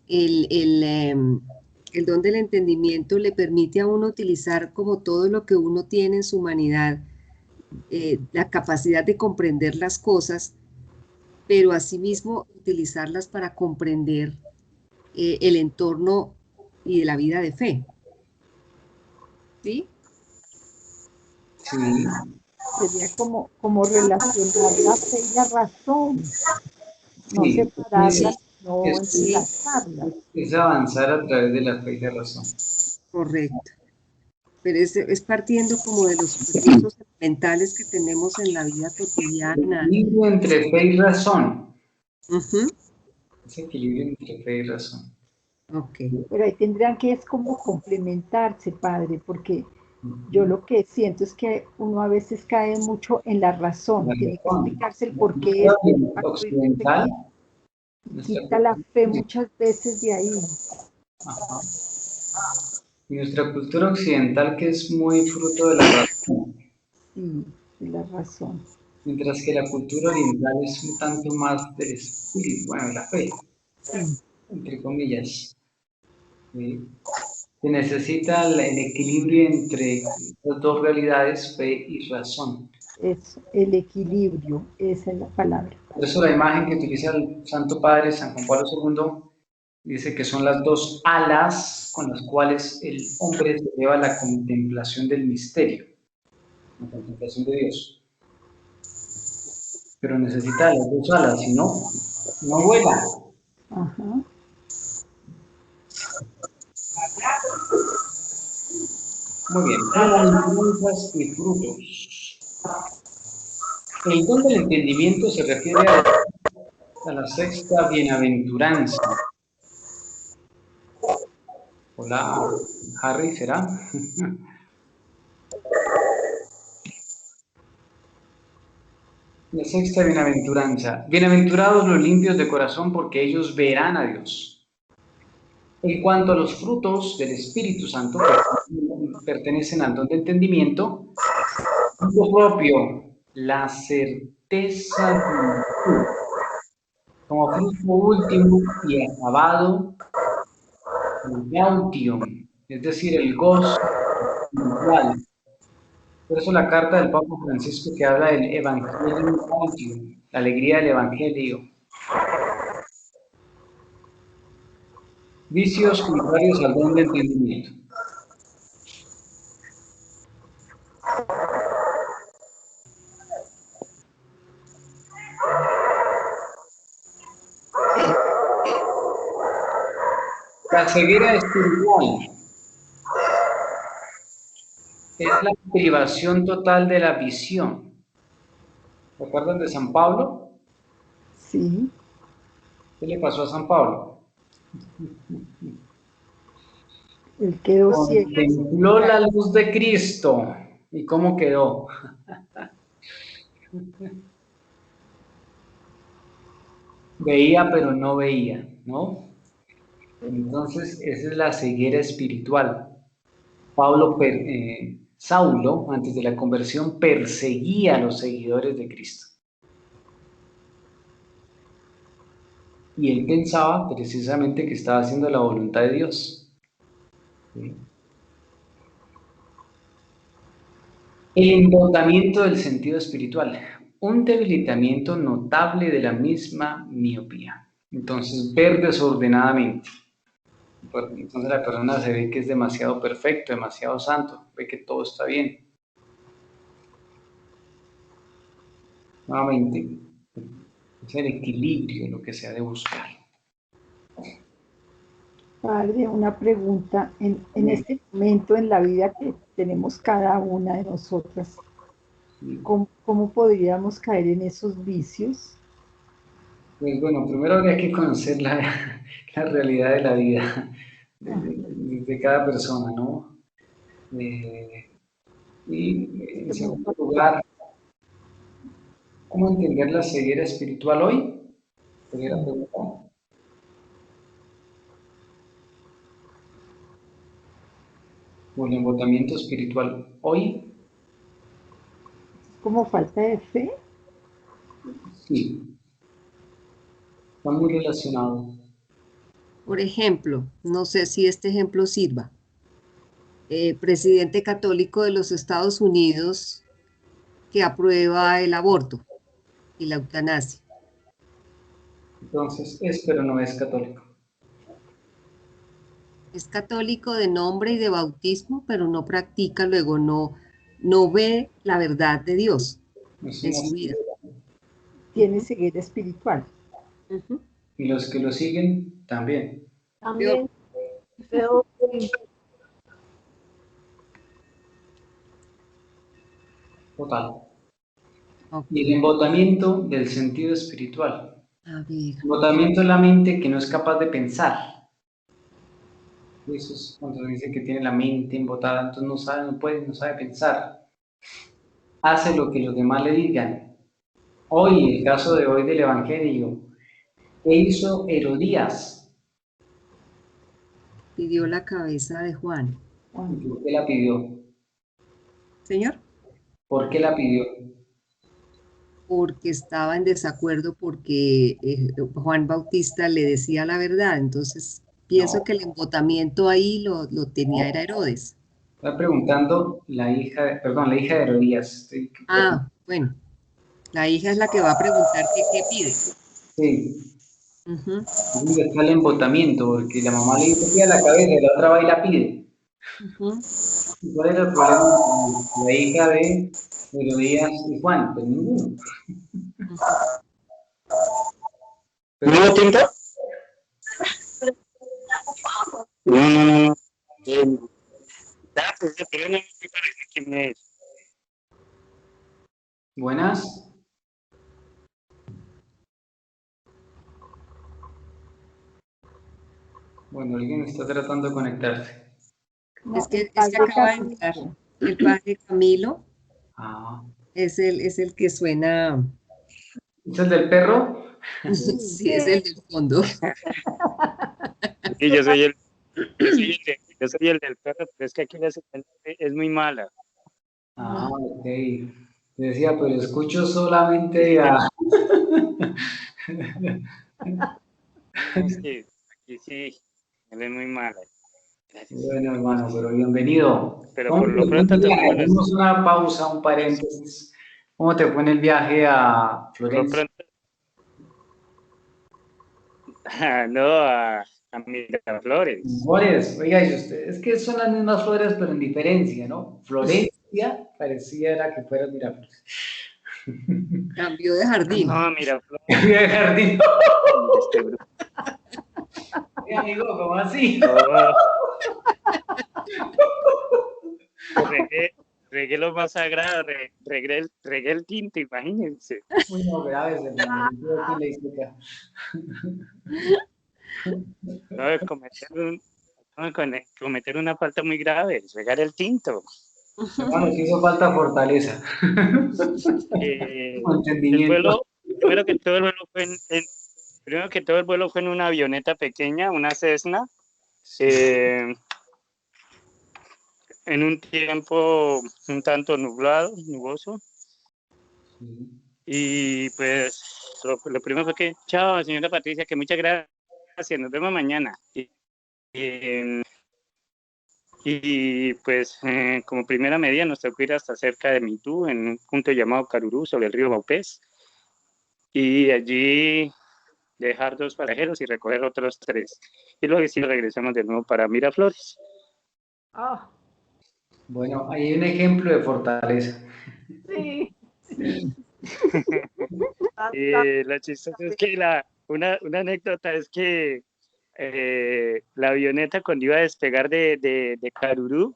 El don del entendimiento le permite a uno utilizar como todo lo que uno tiene en su humanidad, la capacidad de comprender las cosas, pero asimismo utilizarlas para comprender el entorno y la vida de fe. ¿Sí? Sí, Sería como relacionar la fe y la razón, no sí, separarlas, no es, entrelazarlas. es avanzar a través de la fe y la razón. Correcto. Pero es partiendo como de los recursos mentales que tenemos en la vida cotidiana. Equilibrio entre fe y razón. Ujú. Ese equilibrio entre fe y razón. Ok. Pero ahí tendrían que es como complementarse, padre, porque yo lo que siento es que uno a veces cae mucho en la razón, La tiene que razón. explicarse el por qué Nuestra esto, y no sé occidental, qué, y nuestra quita la fe muchas veces de ahí. ajá. Y nuestra cultura occidental, que es muy fruto de la razón, Sí, de la razón. mientras que la cultura oriental es un tanto más del espíritu, bueno, la fe, Sí, entre comillas, ¿sí? Se necesita el equilibrio entre las dos realidades, fe y razón. eso, el equilibrio, esa es la palabra. Por eso la imagen que utiliza el Santo Padre, San Juan Pablo II, dice que son las dos alas con las cuales el hombre se lleva a la contemplación del misterio, la contemplación de Dios. Pero necesita las dos alas, si no, no vuela. Ajá. Muy bien, bienaventuranzas y frutos. El don del entendimiento se refiere a la sexta bienaventuranza. Hola, Harry, ¿será? La sexta bienaventuranza. Bienaventurados los limpios de corazón, porque ellos verán a Dios. En cuanto a los frutos del Espíritu Santo, pertenecen al don de entendimiento. Punto propio, la certeza de virtud. Como fruto último y acabado, el gaudium, es decir, el gozo espiritual. Por eso la carta del Papa Francisco que habla del Evangelium Gaudium, la alegría del Evangelio. Vicios contrarios al don de entendimiento. La ceguera espiritual es la privación total de la visión. ¿Recuerdan de San Pablo? Sí. ¿Qué le pasó a San Pablo? Él quedó ciego. Contempló la luz de Cristo. ¿Y cómo quedó? Veía, pero no veía, ¿no? Entonces, esa es la ceguera espiritual. Saulo, antes de la conversión, perseguía a los seguidores de Cristo. Y él pensaba precisamente que estaba haciendo la voluntad de Dios. ¿Sí? El embotamiento del sentido espiritual, un debilitamiento notable de la misma miopía. Entonces, ver desordenadamente. Entonces la persona se ve que es demasiado perfecto, demasiado santo, ve que todo está bien. Nuevamente, es el equilibrio lo que se ha de buscar. Padre, una pregunta. En este momento en la vida que tenemos cada una de nosotras, ¿cómo podríamos caer en esos vicios? Pues bueno, primero habría que conocer la realidad de la vida de cada persona, ¿no? Y en segundo lugar, ¿cómo entender la ceguera espiritual hoy? Sería la pregunta. O el embotamiento espiritual hoy. ¿Como falta de fe? Sí, está muy relacionado. Por ejemplo, no sé si este ejemplo sirva. Presidente católico de los Estados Unidos que aprueba el aborto y la eutanasia. Entonces, pero no es católico. Es católico de nombre y de bautismo, pero no practica, luego no ve la verdad de Dios en su vida. Tiene ceguera espiritual. Y los que lo siguen también. También creo que Total. Okay. Y el embotamiento del sentido espiritual. A ver. Embotamiento en la mente que no es capaz de pensar. Eso es cuando se dice que tiene la mente embotada, entonces no sabe pensar. Hace lo que los demás le digan. Hoy, el caso de hoy del Evangelio, ¿qué hizo Herodías? Pidió la cabeza de Juan. ¿Por qué la pidió? ¿Señor? ¿Por qué la pidió? Porque estaba en desacuerdo porque Juan Bautista le decía la verdad, entonces pienso que el embotamiento ahí lo tenía era Herodes. Está preguntando la hija de Herodías. Bueno, la hija es la que va a preguntar qué pide. Sí. Ahí está el embotamiento, porque la mamá le dice pide la cabeza y la otra va y la pide. ¿Y cuál era el problema con la hija de Herodías y Juan? Pues ninguno. ¿Nuevo tiempo? No. Pero no me parece quién es. Buenas. Bueno, alguien está tratando de conectarse. No, es que acaba de entrar el padre Camilo. Es el que suena. ¿Es el del perro? Sí, es el del fondo. Sí, yo soy el de Yo soy el del perro, pero es que aquí la señal es muy mala. Ah, ok. Decía, pero escucho solamente a... No, sí, aquí sí, él es muy mala. Gracias. Bueno, hermano, pero bienvenido. Pero ¿Cómo por te lo fue el pronto viaje? tomémoslo así. Hacemos una pausa, un paréntesis. ¿Cómo te fue en el viaje a Por lo Florencia? pronto, no, a Miraflores. Flores, oiga, y ustedes, es que son las mismas flores, pero en diferencia, ¿no? Florencia pareciera que fuera Miraflores. Cambió de jardín. No, Miraflores, De jardín. este bruto. Amigo, ¿cómo así? No, regué lo más sagrado, regué el tinto, imagínense. Muy no, graves, hermano. Yo creo que le hice acá. No, cometer una falta muy grave, regar el tinto. Hermano, sí hizo falta fortaleza. El Entendimiento. vuelo, primero que todo el vuelo fue en una avioneta pequeña, una Cessna, eh, en un tiempo un tanto nuboso. Y pues lo primero fue que, chao, señora Patricia, que muchas gracias, nos vemos mañana. Y pues como primera medida nos tocó ir hasta cerca de Mitú, en un punto llamado Carurú, sobre el río Baupés. Y allí dejar 2 pasajeros y recoger otros 3. Y luego sí regresamos de nuevo para Miraflores. Ah, Bueno, ahí hay un ejemplo de fortaleza. sí. Lo chistoso es que una anécdota es que la avioneta cuando iba a despegar de Carurú,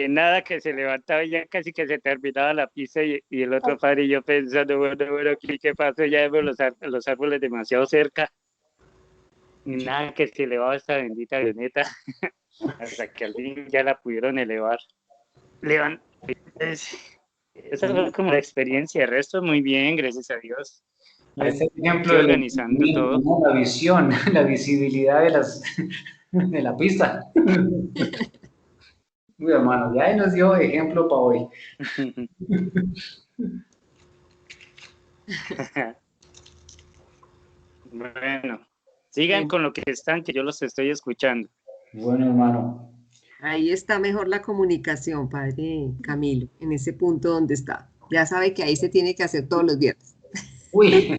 nada que se levantaba y ya casi que se terminaba la pista y el otro padre y yo pensando, bueno, ¿qué pasó? Ya vemos los árboles demasiado cerca. Y nada que se elevaba esta bendita avioneta hasta que al fin ya la pudieron elevar. Esa fue como la experiencia, el resto muy bien, gracias a Dios. Es el ejemplo Aquí del organizando entendimiento, todo. ¿no? La visión, la visibilidad de la pista. Uy, hermano, ya ahí nos dio ejemplo para hoy. Bueno, sigan con lo que están, que yo los estoy escuchando. Bueno, hermano. Ahí está mejor la comunicación, padre Camilo, en ese punto donde está. Ya sabe que ahí se tiene que hacer todos los viernes. Uy,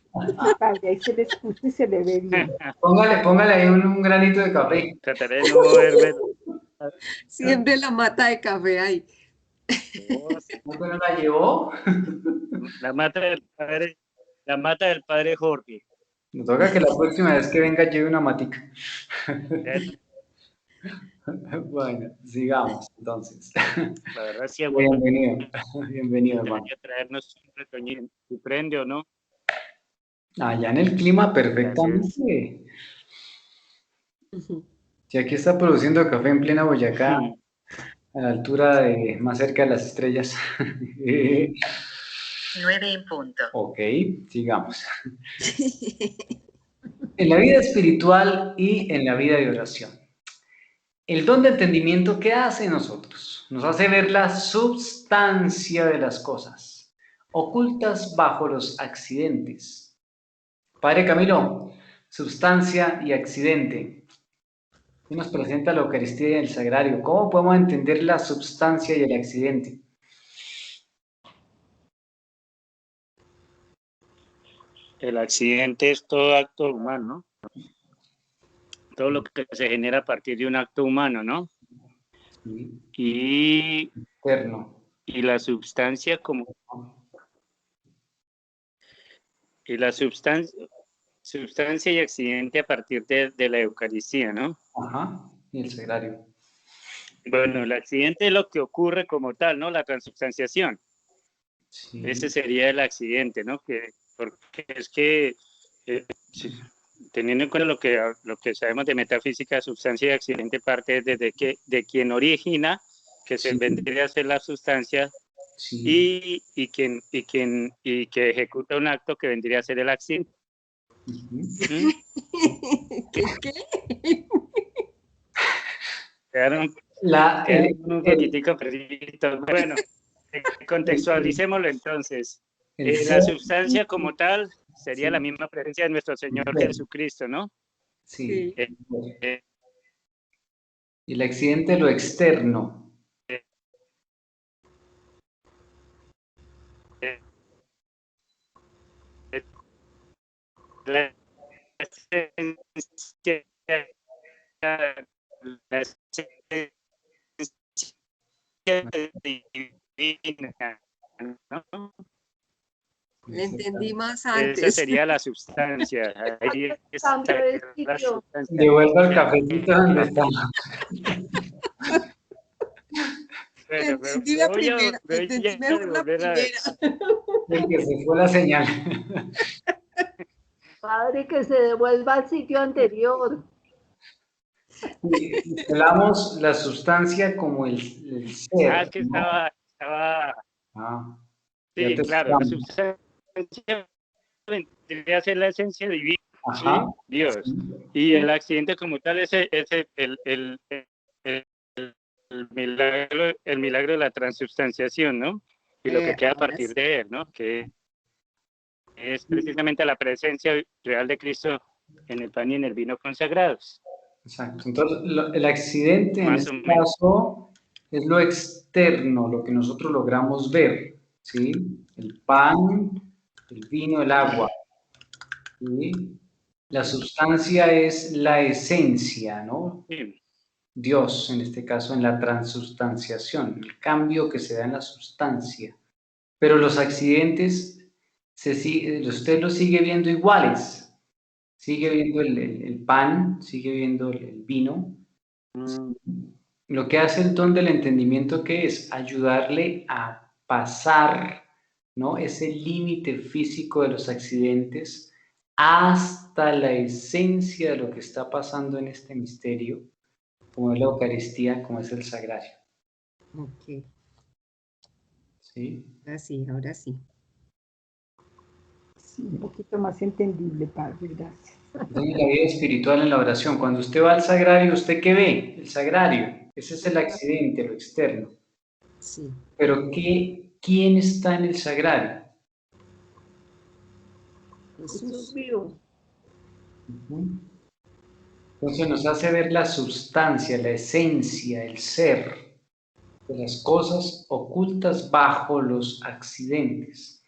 Padre, ahí se le escucha y se le ve bien. póngale ahí un granito de café. Trataré de no moverme. Siempre la mata de café ahí. ¿No que no la llevó? La mata del padre Jorge. Nos toca que la próxima vez que venga lleve una matica. Bueno, sigamos entonces. La verdad sí aguanta. Bienvenido, hermano. Traernos un retoñín. Si prende o no. Allá en el clima perfectamente. Si aquí está produciendo café en plena Boyacá, a la altura de más cerca de las estrellas. 9 en punto. Ok, sigamos. En la vida espiritual y en la vida de oración. El don de entendimiento, ¿qué hace en nosotros? Nos hace ver la substancia de las cosas, ocultas bajo los accidentes. Padre Camilo, substancia y accidente. ¿Qué nos presenta la Eucaristía y el Sagrario? ¿Cómo podemos entender la substancia y el accidente? El accidente es todo acto humano, ¿no? Todo lo que se genera a partir de un acto humano, ¿no? Y la sustancia sustancia y accidente a partir de la Eucaristía, ¿no? Ajá, y el Sagrario. Bueno, el accidente es lo que ocurre como tal, ¿no? La transubstanciación. Sí. Ese sería el accidente, ¿no? Porque es que teniendo en cuenta lo que sabemos de metafísica, sustancia y accidente parte de quien origina, que se vendría a ser la sustancia, y que ejecuta un acto que vendría a ser el accidente. ¿Qué? Quedaron Un poquitico perdido. Bueno, contextualicémoslo entonces. La sustancia como tal sería la misma presencia de nuestro Señor Jesucristo, ¿no? Sí. Y el accidente, lo externo. La esencia, la esencia divina, ¿no? Le entendí más Esa antes. sería la sustancia. Ahí está Cambio de la sitio. sustancia. Devuelva el cafecito donde está. Bueno, Entendí la primera, entendí mejor la primera. El que se fue la señal. Padre, que se devuelva al sitio anterior. Hablamos la sustancia como el ser. Es que estaba sí, claro, la sustancia vendría a ser la esencia divina, ¿sí? Dios. Y el accidente como tal es el milagro de la transubstanciación, ¿no? Y lo que queda a partir de él, ¿no? Que es precisamente la presencia real de Cristo en el pan y en el vino consagrados. Exacto. Entonces, el accidente en este caso es lo externo, lo que nosotros logramos ver, ¿sí? El pan, el vino, el agua. ¿Sí? La sustancia es la esencia, ¿no? Sí. Dios, en este caso, en la transubstanciación, el cambio que se da en la sustancia. Pero los accidentes, usted los sigue viendo iguales. Sigue viendo el pan, sigue viendo el vino. Lo que hace el don del entendimiento, ¿qué es? Ayudarle a pasar, ¿no? Ese límite físico de los accidentes hasta la esencia de lo que está pasando en este misterio, como es la Eucaristía, como es el sagrario. Ok. ¿Sí? Ahora sí. Sí, un poquito más entendible, Padre, gracias. En la vida espiritual, en la oración, cuando usted va al sagrario, ¿usted qué ve? El sagrario. Ese es el accidente, lo externo. Sí. Pero ¿quién está en el sagrario? Jesús vivo. Entonces nos hace ver la sustancia, la esencia, el ser de las cosas ocultas bajo los accidentes.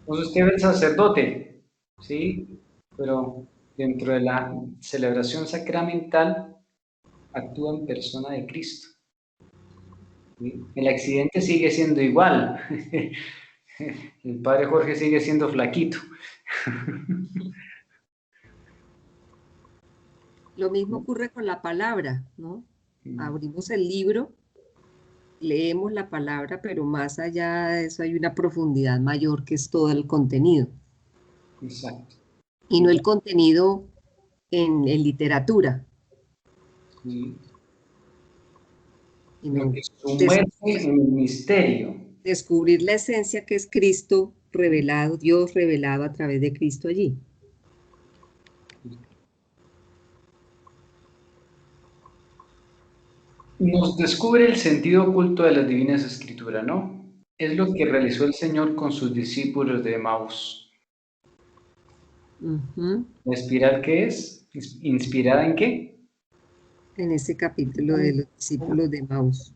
Entonces usted ve el sacerdote, ¿sí? Pero dentro de la celebración sacramental actúa en persona de Cristo. ¿Sí? El accidente sigue siendo igual. El padre Jorge sigue siendo flaquito. Lo mismo ocurre con la palabra, ¿no? Abrimos el libro, leemos la palabra, pero más allá de eso hay una profundidad mayor que es todo el contenido. Exacto. Y no el contenido en literatura. Sí. Sino lo que sumerge en el misterio. Descubrir la esencia que es Cristo revelado, Dios revelado a través de Cristo allí. Nos descubre el sentido oculto de las divinas escrituras, ¿no? Es lo que realizó el Señor con sus discípulos de Emaús. ¿La espiral qué es? ¿Inspirada en qué? En ese capítulo de los discípulos de Emaús.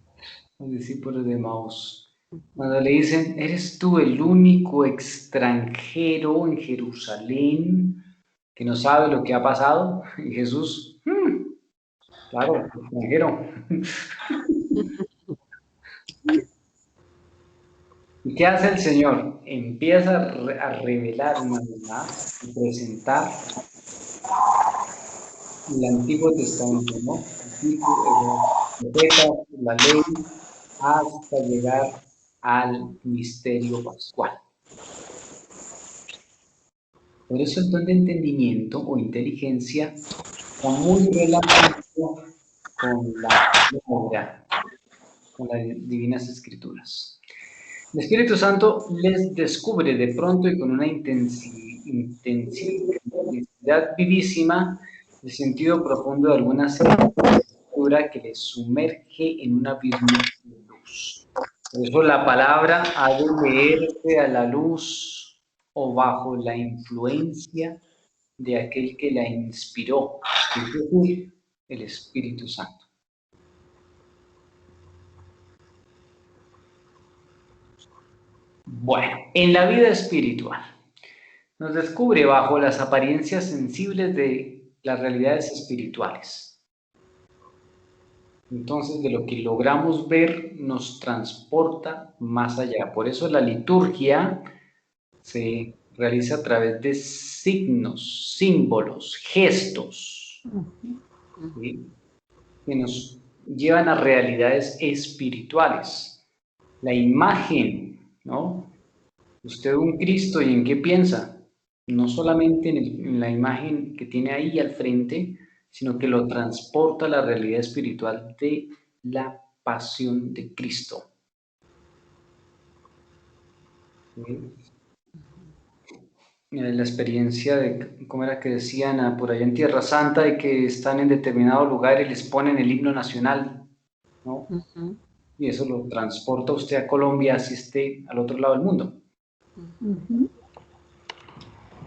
Los discípulos de Emaús. Cuando le dicen, ¿eres tú el único extranjero en Jerusalén que no sabe lo que ha pasado? Y Jesús, claro, extranjero. ¿Y qué hace el Señor? Empieza a revelar una verdad y presentar el Antiguo Testamento, ¿no? El profeta, la ley, hasta llegar al misterio pascual. Por eso el don de entendimiento o inteligencia está muy relacionado con la obra, con las divinas escrituras. El Espíritu Santo les descubre de pronto y con una intensidad vivísima el sentido profundo de algunas escrituras oscura que les sumerge en un abismo de luz. Por eso la palabra ha de leerse a la luz o bajo la influencia de aquel que la inspiró, es decir, el Espíritu Santo. Bueno, en la vida espiritual nos descubre bajo las apariencias sensibles de las realidades espirituales. Entonces, de lo que logramos ver nos transporta más allá. Por eso la liturgia se realiza a través de signos, símbolos, gestos, ¿sí?, que nos llevan a realidades espirituales. La imagen, ¿no? Usted un Cristo, ¿y en qué piensa? No solamente en la imagen que tiene ahí al frente, sino que lo transporta a la realidad espiritual de la pasión de Cristo. ¿Sí? La experiencia de, ¿cómo era que decían por allá en Tierra Santa? De que están en determinado lugar y les ponen el himno nacional, ¿no? Y eso lo transporta usted a Colombia, así esté al otro lado del mundo.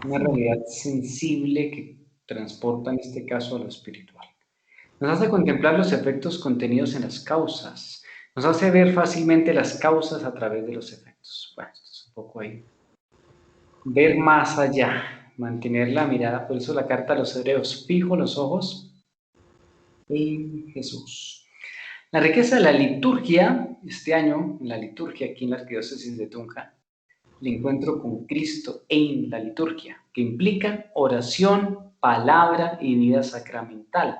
Una realidad sensible que transporta en este caso a lo espiritual. Nos hace contemplar los efectos contenidos en las causas. Nos hace ver fácilmente las causas a través de los efectos. Bueno, esto es un poco ahí. Ver más allá, mantener la mirada, por eso la carta a los hebreos, fijo los ojos en Jesús. La riqueza de la liturgia, este año, en la liturgia aquí en la arquidiócesis de Tunja, el encuentro con Cristo en la liturgia, que implica oración, palabra y vida sacramental.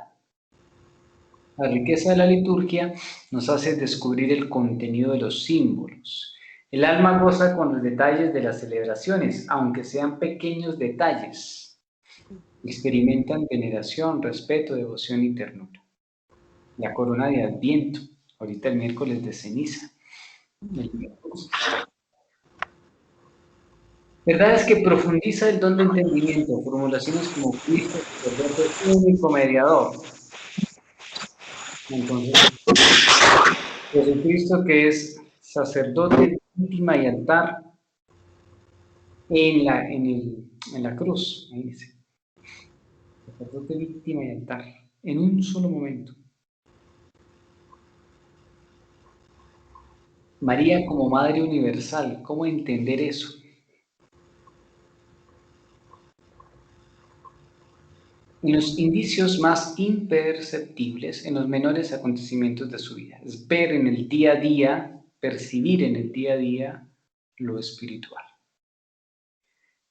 La riqueza de la liturgia nos hace descubrir el contenido de los símbolos. El alma goza con los detalles de las celebraciones, aunque sean pequeños detalles. Experimentan veneración, respeto, devoción y ternura. La corona de Adviento, ahorita el miércoles de ceniza. Verdad es que profundiza el don de entendimiento, formulaciones como Cristo, sacerdote único mediador. Entonces, Jesucristo, que es sacerdote, víctima y altar en la cruz, ahí dice. Sacerdote, víctima y altar, en un solo momento. María como Madre Universal, ¿cómo entender eso? En los indicios más imperceptibles, en los menores acontecimientos de su vida. Es ver en el día a día, percibir en el día a día lo espiritual.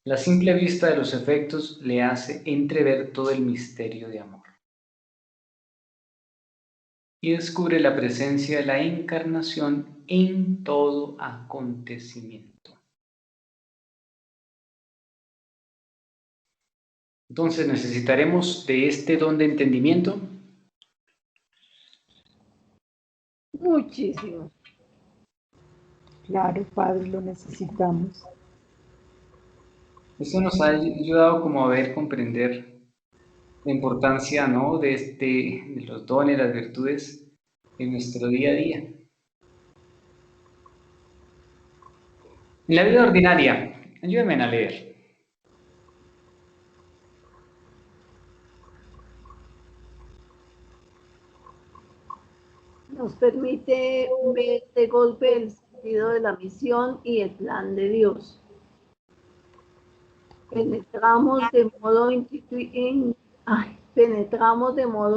La simple vista de los efectos le hace entrever todo el misterio de amor. Y descubre la presencia de la encarnación en todo acontecimiento. Entonces necesitaremos de este don de entendimiento. Muchísimo. Claro, Padre, lo necesitamos. Esto nos ha ayudado como a ver, comprender la importancia, ¿no?, de los dones, las virtudes en nuestro día a día. En la vida ordinaria, ayúdenme a leer. Nos permite ver de golpe el sentido de la misión y el plan de Dios. Penetramos de modo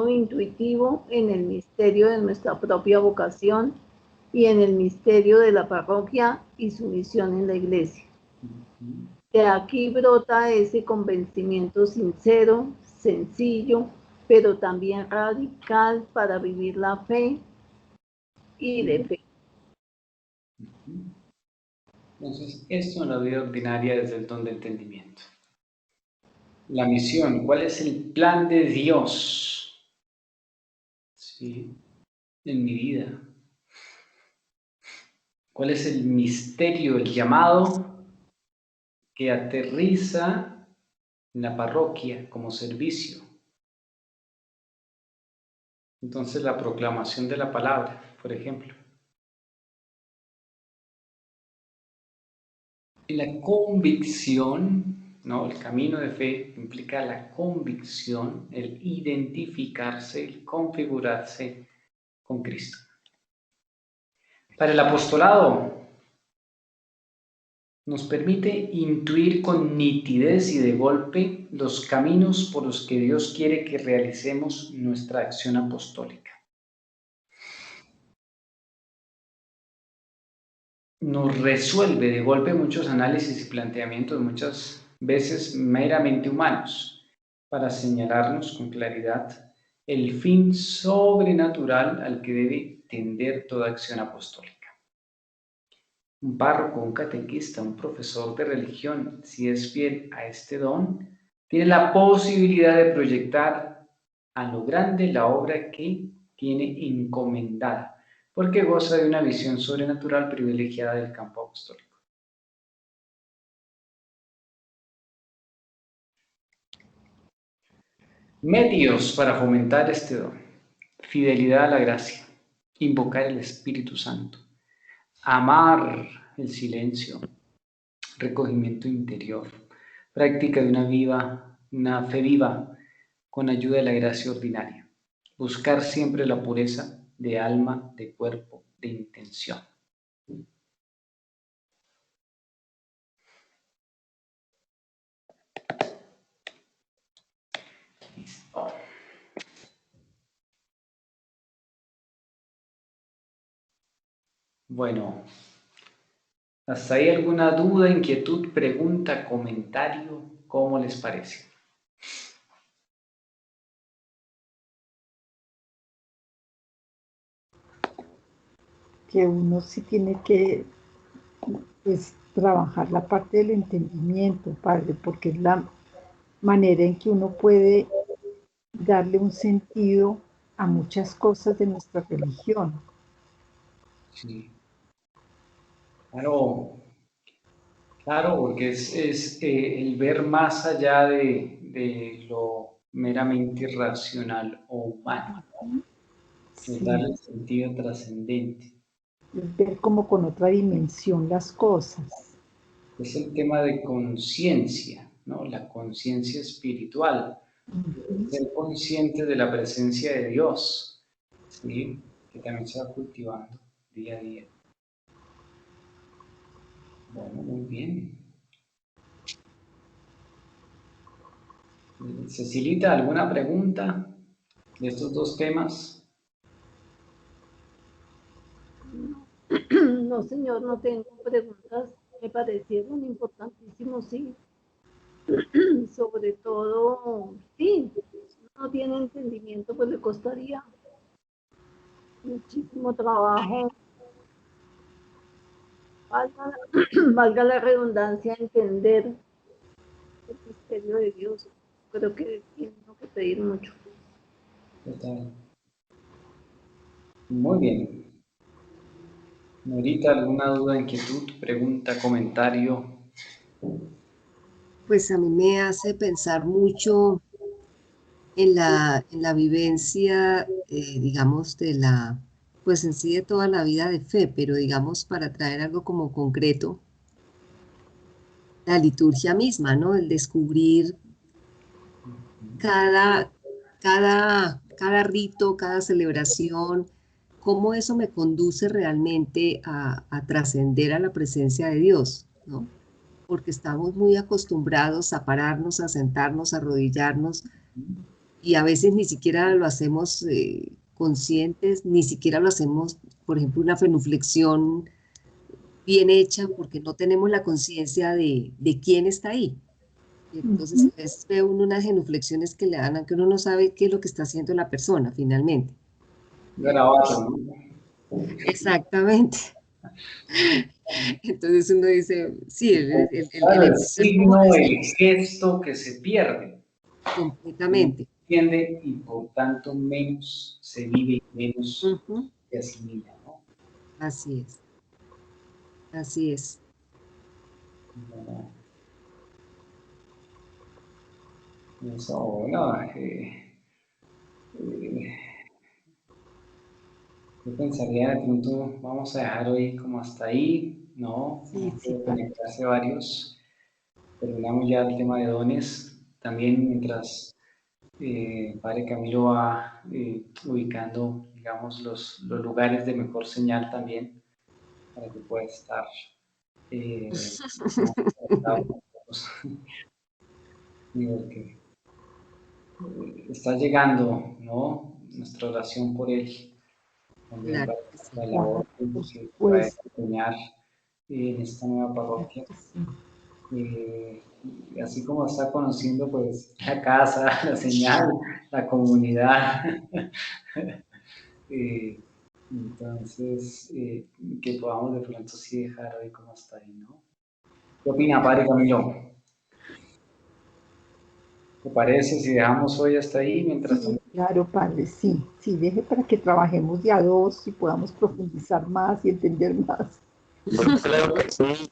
intuitivo en el misterio de nuestra propia vocación y en el misterio de la parroquia y su misión en la iglesia. De aquí brota ese convencimiento sincero, sencillo, pero también radical para vivir la fe y de fe. Entonces, esto en la vida ordinaria es el don de entendimiento. La misión, ¿cuál es el plan de Dios? ¿Sí? En mi vida. ¿Cuál es el misterio, el llamado que aterriza en la parroquia como servicio? Entonces, la proclamación de la palabra, por ejemplo. En la convicción, ¿no? El camino de fe implica la convicción, el identificarse, el configurarse con Cristo. Para el apostolado, nos permite intuir con nitidez y de golpe los caminos por los que Dios quiere que realicemos nuestra acción apostólica. Nos resuelve de golpe muchos análisis y planteamientos, muchas veces meramente humanos, para señalarnos con claridad el fin sobrenatural al que debe tender toda acción apostólica. Un párroco, un catequista, un profesor de religión, si es fiel a este don, tiene la posibilidad de proyectar a lo grande la obra que tiene encomendada, porque goza de una visión sobrenatural privilegiada del campo apostólico. Medios para fomentar este don: fidelidad a la gracia, invocar el Espíritu Santo, amar el silencio, recogimiento interior, práctica de una fe viva con ayuda de la gracia ordinaria, buscar siempre la pureza de alma, de cuerpo, de intención. Listo. Bueno, ¿hasta ahí alguna duda, inquietud, pregunta, comentario? ¿Cómo les parece? Que uno sí tiene que, pues, trabajar la parte del entendimiento, Padre, porque es la manera en que uno puede darle un sentido a muchas cosas de nuestra religión. Sí. Claro, porque es el ver más allá de lo meramente racional o humano, ¿no? Es Sí, darle sentido trascendente. es ver como con otra dimensión las cosas. Es el tema de conciencia, ¿no? La conciencia espiritual, ser consciente de la presencia de Dios, ¿sí? Que también se va cultivando día a día. Bueno, muy bien. Cecilita, ¿alguna pregunta de estos dos temas? No, señor, no tengo preguntas. Me parecieron importantísimos, sí. Sobre todo, sí, si uno no tiene entendimiento, pues le costaría muchísimo trabajo, valga, valga la redundancia, entender el misterio de Dios. Creo que tiene que pedir mucho. Total. Muy bien. Norita, ¿alguna duda, inquietud, pregunta, comentario? Pues a mí me hace pensar mucho en la vivencia, digamos, pues en sí de toda la vida de fe, pero digamos para traer algo como concreto, la liturgia misma, ¿no? El descubrir cada, cada rito, cada celebración, cómo eso me conduce realmente a trascender a la presencia de Dios, ¿no? Porque estamos muy acostumbrados a pararnos, a sentarnos, a arrodillarnos, y a veces ni siquiera lo hacemos conscientes, ni siquiera lo hacemos, por ejemplo, una genuflexión bien hecha, porque no tenemos la conciencia de quién está ahí. Entonces, a veces ve uno unas genuflexiones que le dan, aunque uno no sabe qué es lo que está haciendo la persona finalmente. Grabato, ¿no? Exactamente. Entonces uno dice, sí, el Claro, el extremo signo, es el gesto que se pierde. No completamente. se entiende y por tanto menos se vive y menos Ujú. se asimila, ¿no? Así es, así es. Bueno, eso, bueno, Yo pensaría de pronto, vamos a dejar hoy como hasta ahí, ¿no? Sí, sí, Puede padre. conectarse varios. Terminamos ya el tema de dones. También mientras Padre Camilo va ubicando, digamos, los lugares de mejor señal también para que pueda estar más conectado con nosotros. Digo que está llegando, ¿no? Nuestra oración por él, también Claro para que sí. la Claro, labor por que va a supuesto. desempeñar en esta nueva Claro parroquia. que sí. Y así como está conociendo pues la casa, la señal, la comunidad, eh, entonces que podamos de pronto sí dejar hoy como está ahí, ¿no? ¿Qué opina, Padre Camilo? ¿Te parece si dejamos hoy hasta ahí mientras Sí, claro, padre, sí. Sí, deje para que trabajemos de a dos y podamos profundizar más y entender más. Yo creo que sí.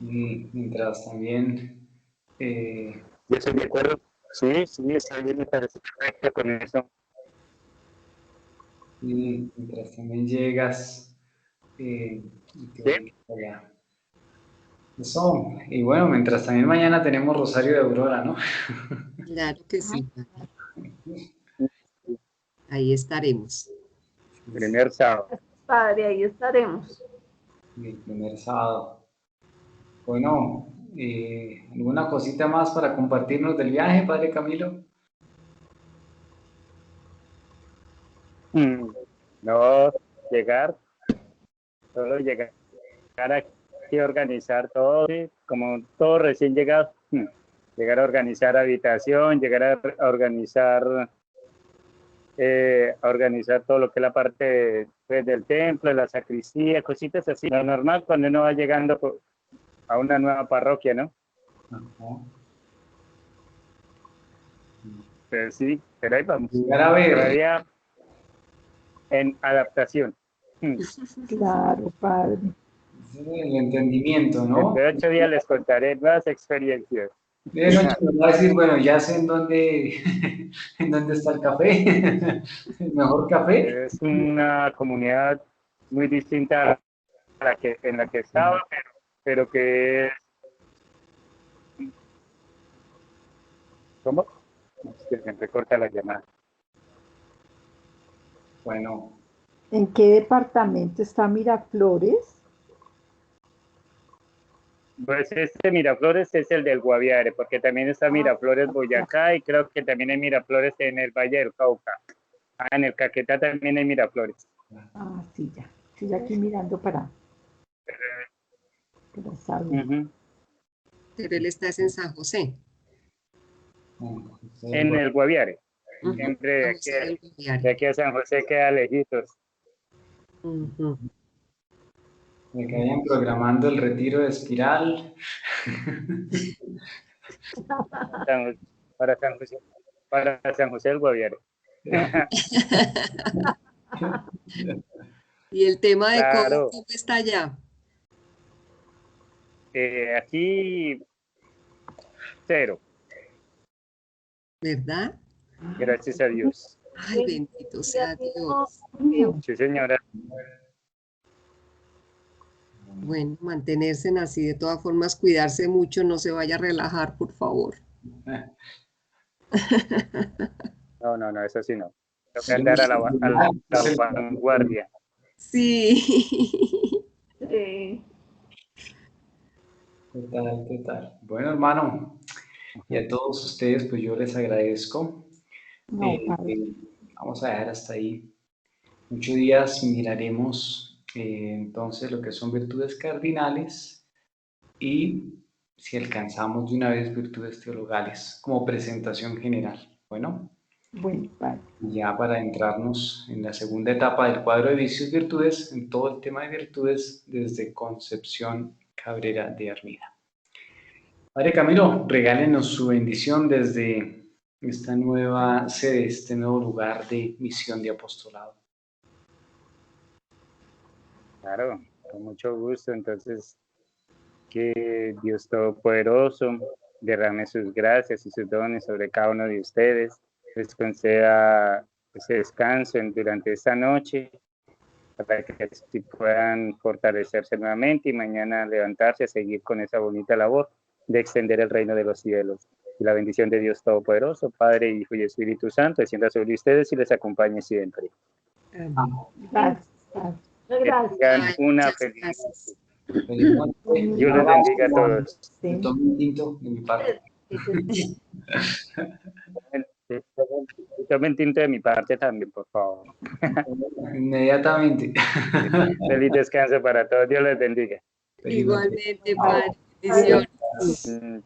mientras también Yo estoy de acuerdo. Sí, sí, está bien, me parece perfecto con eso. mientras también llegas y te Sí, ubicas allá. Eso, y bueno, mientras también mañana tenemos Rosario de Aurora, ¿no? Claro que sí, padre. Ahí estaremos. Sí, sí, primer sábado. Padre, ahí estaremos. el primer sábado. Bueno, ¿alguna cosita más para compartirnos del viaje, Padre Camilo? No, llegar, solo llegar aquí a organizar todo, sí, como todo recién llegado. Llegar a organizar habitación, llegar a organizar todo lo que es la parte pues, del templo, la sacristía, cositas así. Lo normal cuando uno va llegando a una nueva parroquia, ¿no? Ajá. Pero sí, pero ahí vamos. Llegar a ver, Todavía en adaptación. Claro, padre. ese es el entendimiento, Dentro ¿no? de 8 días les contaré nuevas experiencias. De noche nos va a decir, bueno, ya sé en dónde, en dónde está el café, el mejor café. Es una comunidad muy distinta a la que, en la que estaba, pero que es, ¿cómo? Es que siempre corta la llamada. Bueno, ¿En qué departamento está Miraflores? Pues este Miraflores es el del Guaviare, porque también está Ah, Miraflores ya. Boyacá y creo que también hay Miraflores en el Valle del Cauca. Ah, en el Caquetá también hay Miraflores. Ah, sí, ya. Estoy aquí mirando para saber. Ujú. Pero él está es en San José. bueno, ustedes, En bueno, el Guaviare. Ujú, Siempre San José del de Guaviare. aquí a San José queda lejitos. Ujú. de que vayan programando el retiro de espiral. San- para San José del Guaviare. Y el tema de cómo, Claro, cómo está allá, aquí cero, ¿verdad? gracias a Dios. Ay, En bendito día sea mismo, Dios. Sí, señora. Bueno, mantenerse en así, de todas formas, cuidarse mucho, no se vaya a relajar, por favor. No, no, no, eso sí no. Toca Tenemos andar a que a cuidar, la es el- vanguardia. Sí. Total, total. Bueno, hermano, y a todos ustedes, pues yo les agradezco. No, Eh, padre. eh, vamos a dejar hasta ahí. Muchos días miraremos entonces lo que son virtudes cardinales y si alcanzamos de una vez virtudes teologales como presentación general. Bueno, Bueno, padre. ya para entrarnos en la segunda etapa del cuadro de vicios y virtudes, en todo el tema de virtudes desde Concepción Cabrera de Armida. Padre Camilo, regálenos su bendición desde esta nueva sede, este nuevo lugar de misión de apostolado. Claro, con mucho gusto. Entonces, que Dios Todopoderoso derrame sus gracias y sus dones sobre cada uno de ustedes, les conceda pues, descansen durante esta noche, para que así puedan fortalecerse nuevamente y mañana levantarse a seguir con esa bonita labor de extender el reino de los cielos. Y la bendición de Dios Todopoderoso, Padre, Hijo y Espíritu Santo, descienda sobre ustedes y les acompañe siempre. Gracias. Que Gracias. tengan una Muchas feliz gracias. Feliz noche. Dios les bendiga a todos. Me tomo un tinto de mi parte. Tomen tinto de mi parte también, por favor. Inmediatamente. Feliz descanso para todos. Dios les bendiga. Feliz noche. Igualmente, Padre. Bendiciones. Mm.